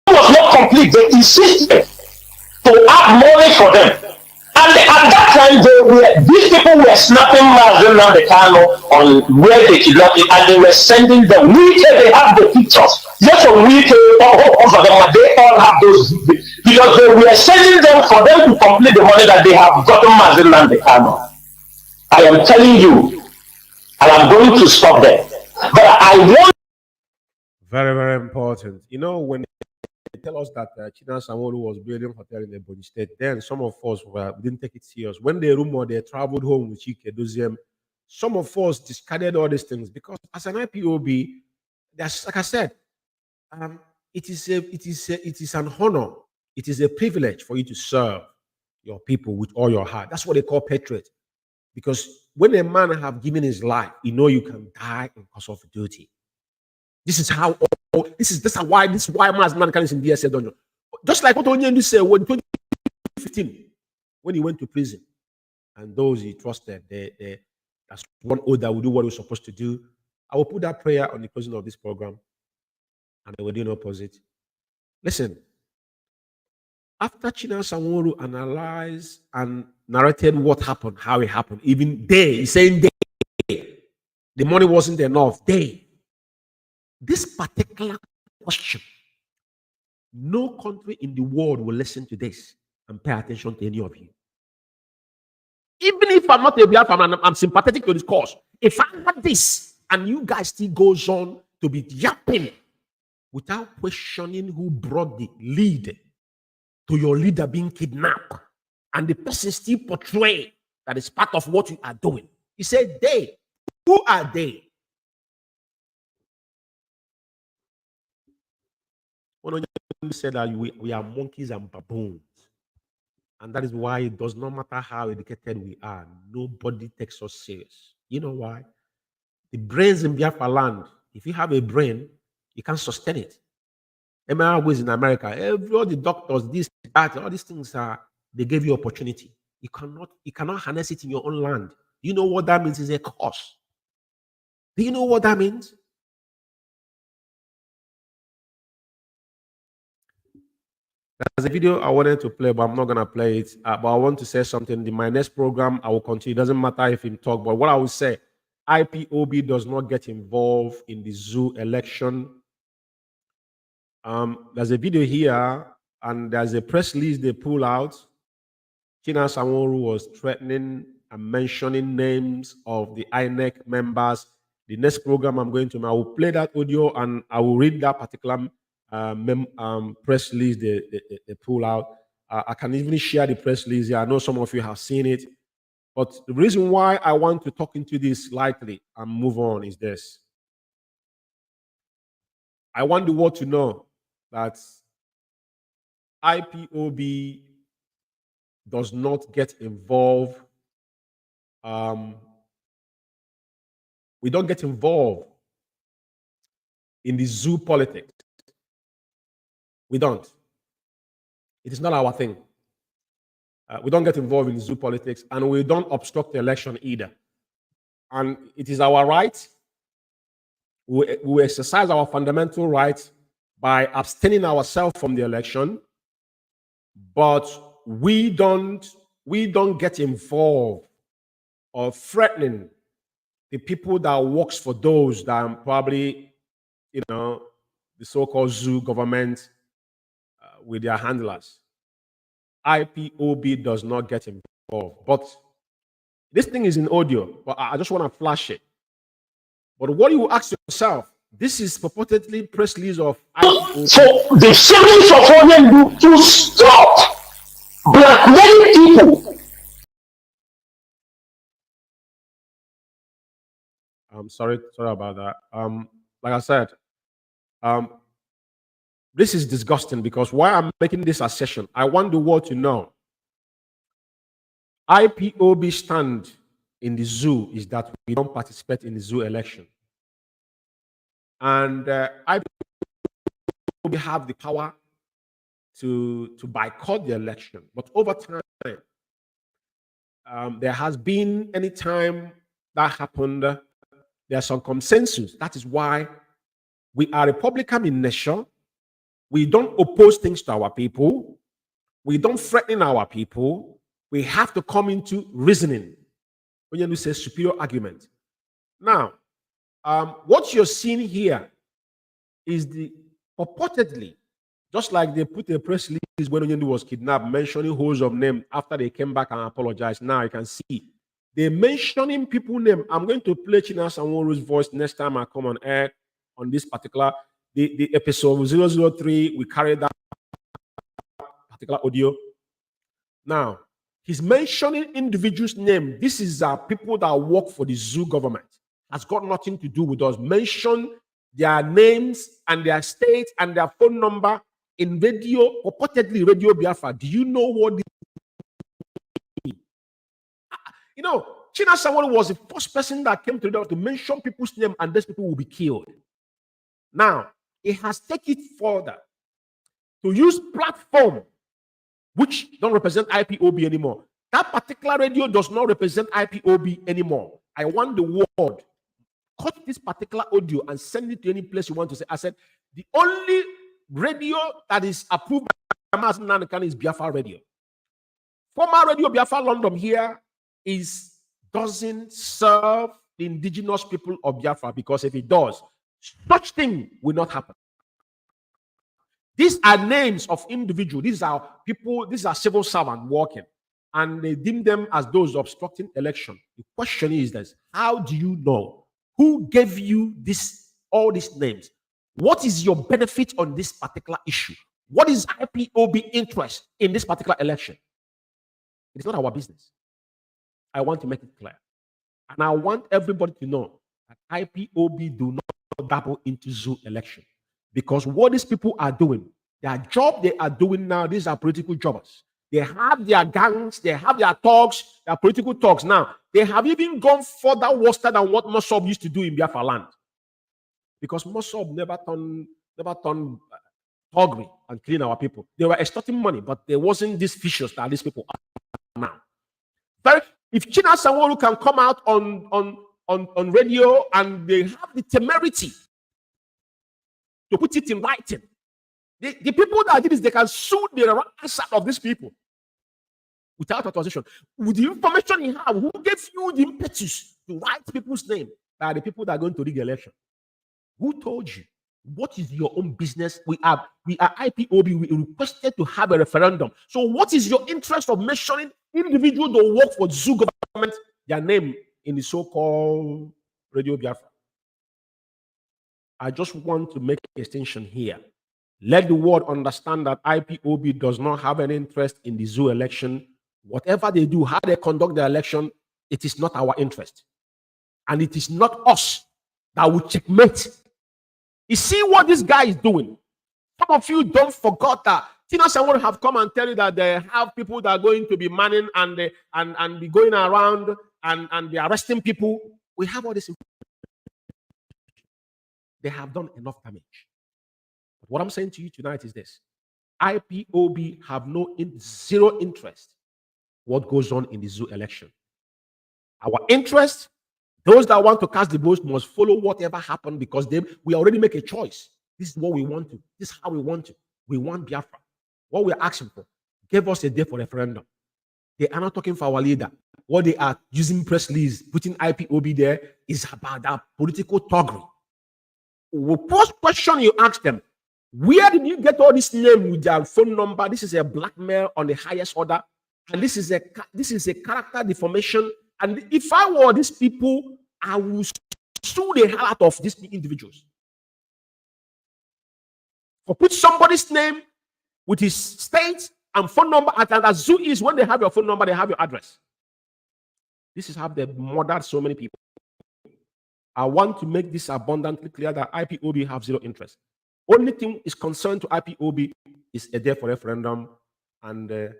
Speaker 3: It was not complete. They insisted to have money for them. And at that time, these people were snapping Mazi Umeh on where they kidnapped it, and they were sending them. They have the pictures. Just on all of them, they all have those, because they were sending them for them to complete the money that they have gotten Mazi Umeh. I am telling you, and I'm going to stop there. But I want.
Speaker 1: Very, very important. You know, when they tell us that China Sanwo-Olu was building hotel in the Ebonyi State, then some of us didn't take it serious. When they rumor they traveled home with Chike Doziem, some of us discarded all these things because as an IPOB, that's like I said, it is an honor, it is a privilege for you to serve your people with all your heart. That's what they call patriot. Because when a man have given his life, you know you can die in cause of duty. This is how. This is why Mazi Umeh is in DSA dungeon. Just like what Onyendu said when 2015, when he went to prison, and those he trusted, that's one oath that will do what we're supposed to do. I will put that prayer on the closing of this program, and they will do the opposite. Listen, after China Sanwo-Olu analyzed and narrated what happened, how it happened, even he's saying the money wasn't enough. This particular question, no country in the world will listen to this and pay attention to any of you. Even if I'm not a Biafra, I'm sympathetic to this cause. If I had this and you guys still goes on to be yapping without questioning who brought the lead to your leader being kidnapped, and the person still portray that is part of what you are doing. He said, who are they? One of you said that we are monkeys and baboons. And that is why it does not matter how educated we are, nobody takes us serious. You know why? The brains in Biafra land, if you have a brain, you can sustain it. MRI in America, all the doctors, that, all these things they gave you opportunity. You cannot harness it in your own land. Do you know what that means? Is a curse. Do you know what that means? There's a video I wanted to play, but I'm not going to play it. But I want to say something. In my next program, I will continue. It doesn't matter if him talk, but what I will say, IPOB does not get involved in the zoo election. There's a video here, and there's a press release they pull out. China Sanwo-Olu was threatening and mentioning names of the INEC members. The next program I will play that audio, and I will read that particular press release they pull out. I can even share the press release here. I know some of you have seen it. But the reason why I want to talk into this lightly and move on is this. I want the world to know that IPOB does not get involved. We don't get involved in the zoo politics. We don't. It is not our thing. We don't get involved in zoo politics, and we don't obstruct the election either. And it is our right. We exercise our fundamental right by abstaining ourselves from the election, but we don't get involved or threatening the people that works for those that are probably, the so-called zoo government with their handlers. IPOB does not get involved. But this thing is in audio, but I just want to flash it. But what you ask yourself, this is purportedly press release of IPOB.
Speaker 3: So the siblings of Onyendu to stop blackmailing people.
Speaker 1: I'm sorry about that. Like I said, this is disgusting because why I'm making this assertion, I want the world to know IPOB stand in the zoo is that we don't participate in the zoo election. And IPOB have the power to boycott the election. But over time, there has been, any time that happened, there's some consensus. That is why we are Republican in nature. We don't oppose things to our people. We don't threaten our people. We have to come into reasoning. When you say superior argument. Now, what you're seeing here is the purportedly, just like they put a press release when Onyendu was kidnapped, mentioning holes of name after they came back and apologized. Now you can see they're mentioning people name. I'm going to play China Sanwo-Oru's voice next time I come on air on this particular the episode 003. We carried that particular audio. Now he's mentioning individuals' name. This is people that work for the zoo government. Has got nothing to do with us. Mention their names and their state and their phone number in radio, purportedly Radio Biafra. Do you know what this means? China Sanwo-Oru was the first person that came to mention people's name, and these people will be killed. Now, it has taken it further to use platform which don't represent IPOB anymore. That particular radio does not represent IPOB anymore. I want the world cut this particular audio and send it to any place you want to say. I said, the only radio that is approved by Mazi Umeh is Biafra Radio. Former Radio Biafra London here doesn't serve the indigenous people of Biafra, because if it does, such thing will not happen. These are names of individuals. These are people, these are civil servants working, and they deem them as those obstructing election. The question is this: how do you know? Who gave you all these names? What is your benefit on this particular issue? What is IPOB interest in this particular election? It's not our business. I want to make it clear. And I want everybody to know that IPOB do not dabble into zoo election. Because what these people are doing, their job they are doing now, these are political jobbers. They have their gangs, they have their talks, their political talks. Now, they have even gone further worse than what Mossab used to do in Biafra land. Because Mossab never turned hungry and killing our people. They were extorting money, but there wasn't this vicious that these people are now. But if China Sanwo-Oru can come out on radio and they have the temerity to put it in writing, the people that did this, they can sue the answer of these people without authorization. With the information you have, who gave you the impetus to write people's name? Are the people that are going to rig the election. Who told you? What is your own business? We are IPOB. We requested to have a referendum. So what is your interest of mentioning individuals that work for zoo government, their name in the so-called Radio Biafra? I just want to make a distinction here. Let the world understand that IPOB does not have an interest in the zoo election. Whatever they do, how they conduct the election, it is not our interest. And it is not us that will checkmate. You see what this guy is doing? Some of you don't forget that China Sanwo-Oru have come and tell you that they have people that are going to be manning and be going around and be arresting people. We have all this. They have done enough damage. But what I'm saying to you tonight is this: IPOB have zero interest what goes on in the zoo election. Our interest, those that want to cast the vote must follow whatever happened because we already make a choice. This is what we want to. This is how we want to. We want Biafra. What we're asking for, give us a day for referendum. They are not talking for our leader. What they are using press release, putting IPOB there is about that political toggery. The first question you ask them, where did you get all this name with their phone number? This is a blackmail on the highest order. And this is a character deformation. And if I were these people, I would sue the hell out of these individuals. For put somebody's name with his state and phone number, and as zoo is when they have your phone number, they have your address. This is how they murdered so many people. I want to make this abundantly clear that IPOB have zero interest. Only thing is concerned to IPOB is a day for referendum and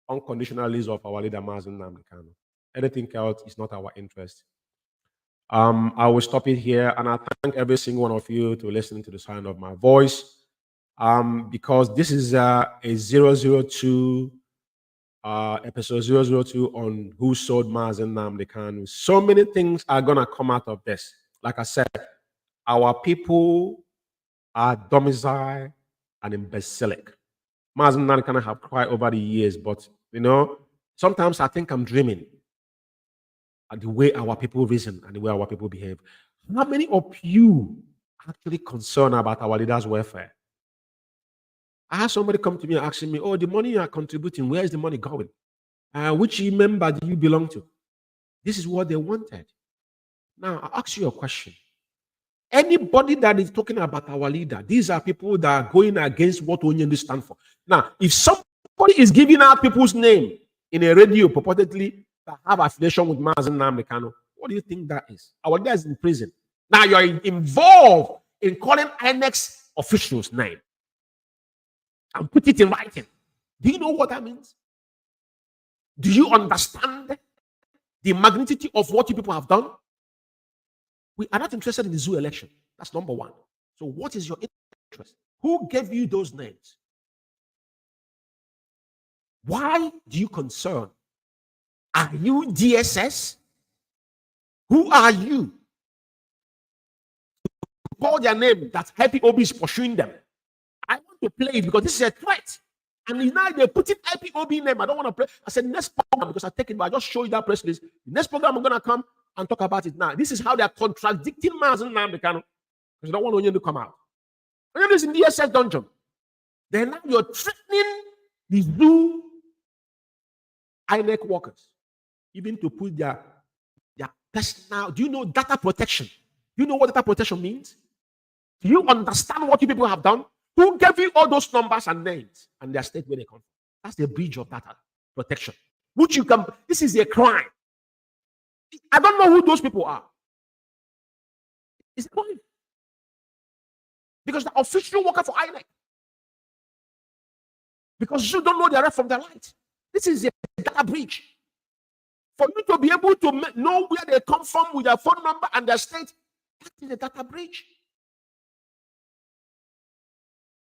Speaker 1: unconditional release of our leader Mazi Umeh. Anything else is not our interest. I will stop it here, and I thank every single one of you to listen to the sound of my voice. Because this is a 002 episode 002 on who sold Mazi Umeh. So many things are gonna come out of this. Like I said, our people are domiciled and in Basilic. Mazi Umeh have cried over the years, but you know, sometimes I think I'm dreaming at the way our people reason and the way our people behave. How many of you are actually concerned about our leaders' welfare? I had somebody come to me asking me, oh, the money you are contributing, where is the money going? Which member do you belong to? This is what they wanted. Now, I'll ask you a question. Anybody that is talking about our leader, these are people that are going against what Nnamdi stand for. Now, if somebody is giving out people's name in a radio purportedly that have affiliation with Mazi Umeh, what do you think that is? Our leader is in prison. Now, you're involved in calling INEC officials' name and put it in writing. Do you know what that means? Do you understand the magnitude of what you people have done? We are not interested in the zoo election. That's number one. So what is your interest? Who gave you those names? Why do you concern? Are you DSS? Who are you? Call their name that IPOB is pursuing them. I want to play it because this is a threat. And now they're putting IPOB name. I don't want to play. I said next program because I take it, but I just show you that press release. The next program I'm going to come and talk about it now. This is how they are contradicting Mazi Umeh because they don't want Onion to come out. Onion is in the DSS dungeon. Then now you're threatening the zoo INEC workers, even to put their personal. Do you know data protection? Do you know what data protection means? Do you understand what you people have done? Who gave you all those numbers and names and their state where they come from? That's the breach of data protection, which you can. This is a crime. I don't know who those people are. It's a crime because the official worker for INEC. Because you don't know their right from their right. This is a data breach. For you to be able to know where they come from with their phone number and their state, that is a data breach.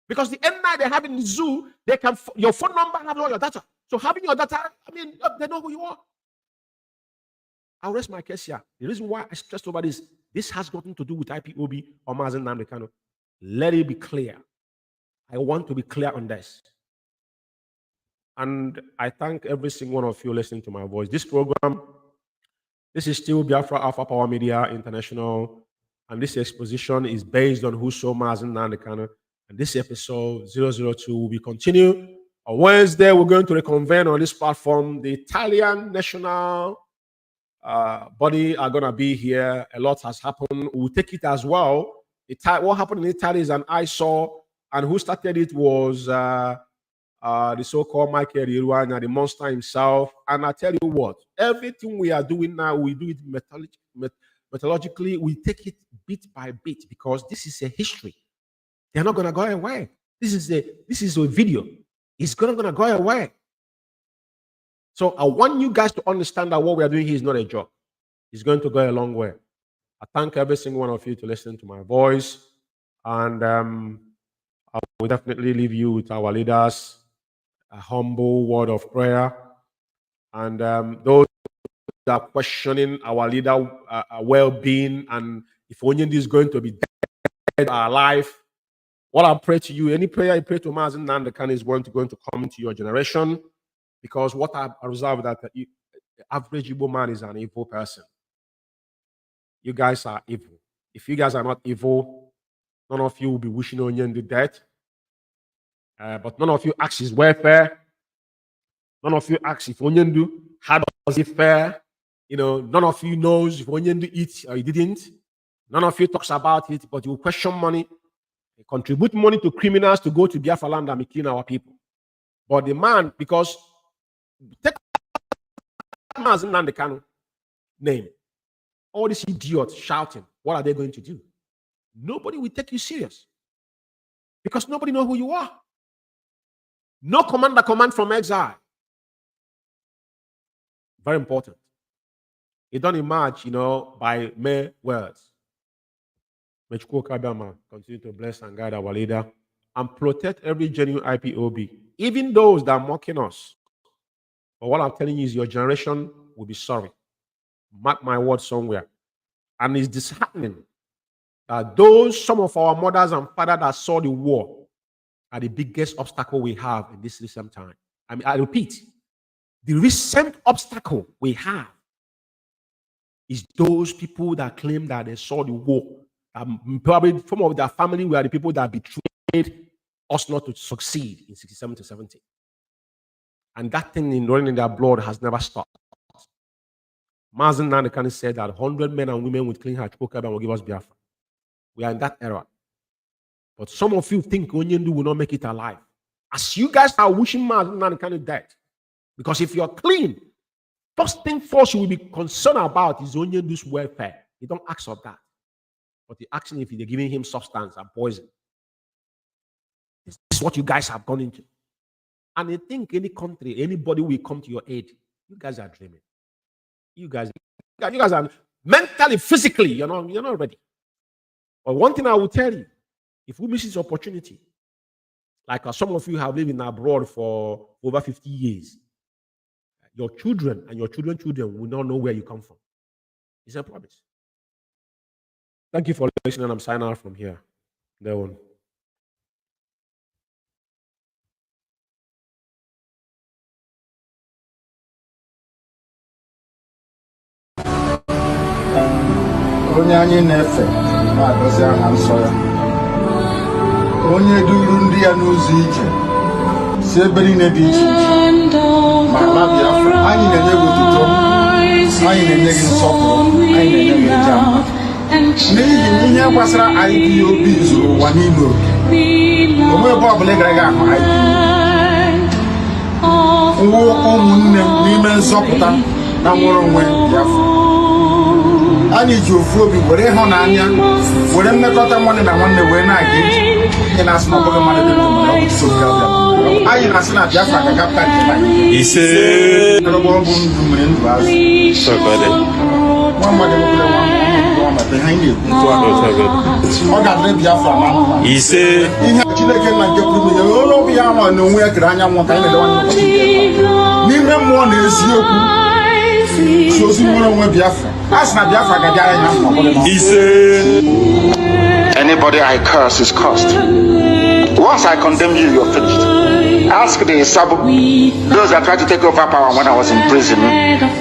Speaker 1: Because the N9 they have in the zoo, they can your phone number have all your data. So having your data, I mean, they know who you are. I'll rest my case here. The reason why I stressed over this has nothing to do with IPOB or Mazi Umeh. Let it be clear. I want to be clear on this. And I thank every single one of you listening to my voice. This program, this is still Biafra Alpha Power Media International, and this exposition is based on who saw Mazi Umeh. And this episode 002 will be continued. On Wednesday, we're going to reconvene on this platform. The Italian national body are going to be here. A lot has happened. We'll take it as well. What happened in Italy is an eyesore, and who started it was the so-called Michael Iruana, the monster himself. And I tell you what, everything we are doing now, we do it methodologically. We take it bit by bit because this is a history. They're not going to go away. This is a video. It's not going to go away. So I want you guys to understand that what we are doing here is not a joke. It's going to go a long way. I thank every single one of you to listen to my voice. And I will definitely leave you with our leaders, a humble word of prayer. And those that are questioning our leader well-being and if Onyendi is going to be dead or alive, what I pray to you, any prayer you pray to Mazi Nnamdi Kanu is going to come into your generation, because what I observe that the average Igbo man is an evil person. You guys are evil. If you guys are not evil, none of you will be wishing Onyendi death. But none of you ask his welfare. None of you ask if Onyendi, how does he fare? You know, none of you knows if Onyendi eats or he didn't. None of you talks about it, but you question money. They contribute money to criminals to go to Biafra land and be killing our people. But the man, because take Mazi Nnamdi Kanu name, all these idiots shouting, what are they going to do? Nobody will take you serious, because nobody knows who you are. No commander command from exile. Very important. It don't emerge, you know, by mere words. May IKECHUKWU continue to bless and guide our leader and protect every genuine IPOB, even those that are mocking us. But what I'm telling you is your generation will be sorry. Mark my word somewhere. And it's disheartening that some of our mothers and fathers that saw the war are the biggest obstacle we have in this recent time. I mean, I repeat, the recent obstacle we have is those people that claim that they saw the war. Probably some of their family were the people that betrayed us not to succeed in 67 to 70. And that thing running in their blood has never stopped. Mazi Nnamdi Kanu said that 100 men and women with clean hearts will give us Biafra. We are in that era. But some of you think Onyendi will not make it alive. As you guys are wishing Mazi Nnamdi Kanu dead. Because if you're clean, first thing first you will be concerned about is Onyendi's welfare. You don't ask of that. But you're asking if they're giving him substance and poison. This is what you guys have gone into. And you think any country, anybody will come to your aid. You guys are dreaming. You guys are mentally, physically, you're not ready. But one thing I will tell you, if we miss this opportunity, like some of you have lived in abroad for over 50 years, your children and your children's children will not know where you come from. It's a promise. Thank you for listening. I'm signing out from here. Devon.
Speaker 2: Onye anyị na-efe na-agọzi aha nsọ ya, onye duru ndị ya n'ụzọ ije si ebe niile dị iche iche ma ala Biafra. Anyị na-enye gị otuto, anyị na-enye gị nsọpụrụ, anyị na-enye gị eja n'ihi ihe gbasara IPOB zuru ụwa niile oke. Onwe ebe ọbụla gara aga ahụ IPOB nwa ụmụnne n'ime nzọpụta na nwere onwe Biafra. Anyị ji ofu obi were ịhụnanya were mmekọta nwanne na nwanne wee na-aga ije ihe na-asị na ọbụghị mmadụ dị ndụ mana ọ bụ nsogbu abịa. Anyị na-asị na Biafra ka gapụta nke anyị ise ọrụ ọgwụ ndụ mere ndụ azụ nwa mmadụ emekwere nwa mmadụ ha anyị na-ekwu ọ ga-adịrị Biafra na mma ise ihe Chineke na nke pụrụ ihe onye ọbụ ya ma na onwe ya kere anyanwụ ka anyị na-edewa n'ụbọchị n'ime mmụọ na eziokwu si ozi nwere onwe Biafra.
Speaker 3: Anybody I curse is cursed. Once I condemn you, you're finished. Ask the Sabu, those that tried to take over power when I was in prison,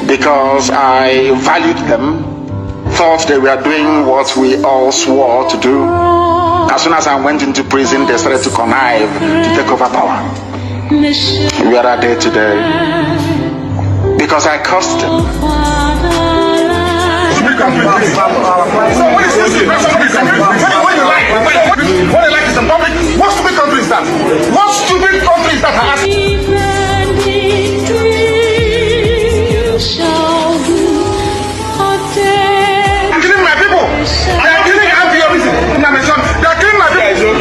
Speaker 3: because I valued them, thought they were doing what we all swore to do. As soon as I went into prison, they started to connive to take over power. Where are they today? Because I cursed them. So what is this? What you like? What you like is in public. What stupid country is that? What stupid country is that? I'm killing my people. They are killing IPOBs. They are killing my people.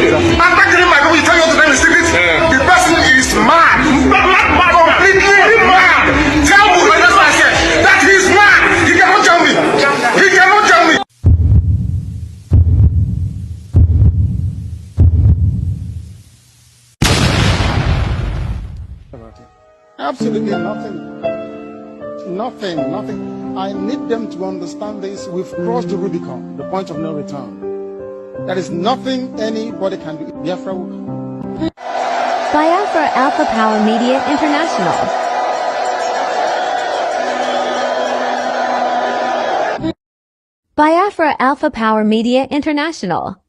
Speaker 3: After killing my people, you tell you to name is secret. The person is mad. Mad. Completely mad. Tell me, that's what I said. That he is mad. He cannot tell me. He cannot tell me.
Speaker 2: absolutely nothing. Nothing. I need them to understand this. We've crossed the Rubicon, the point of no return. There is nothing anybody can do. Biafra will come.
Speaker 6: Biafra Alpha Power Media International. Biafra Alpha Power Media International.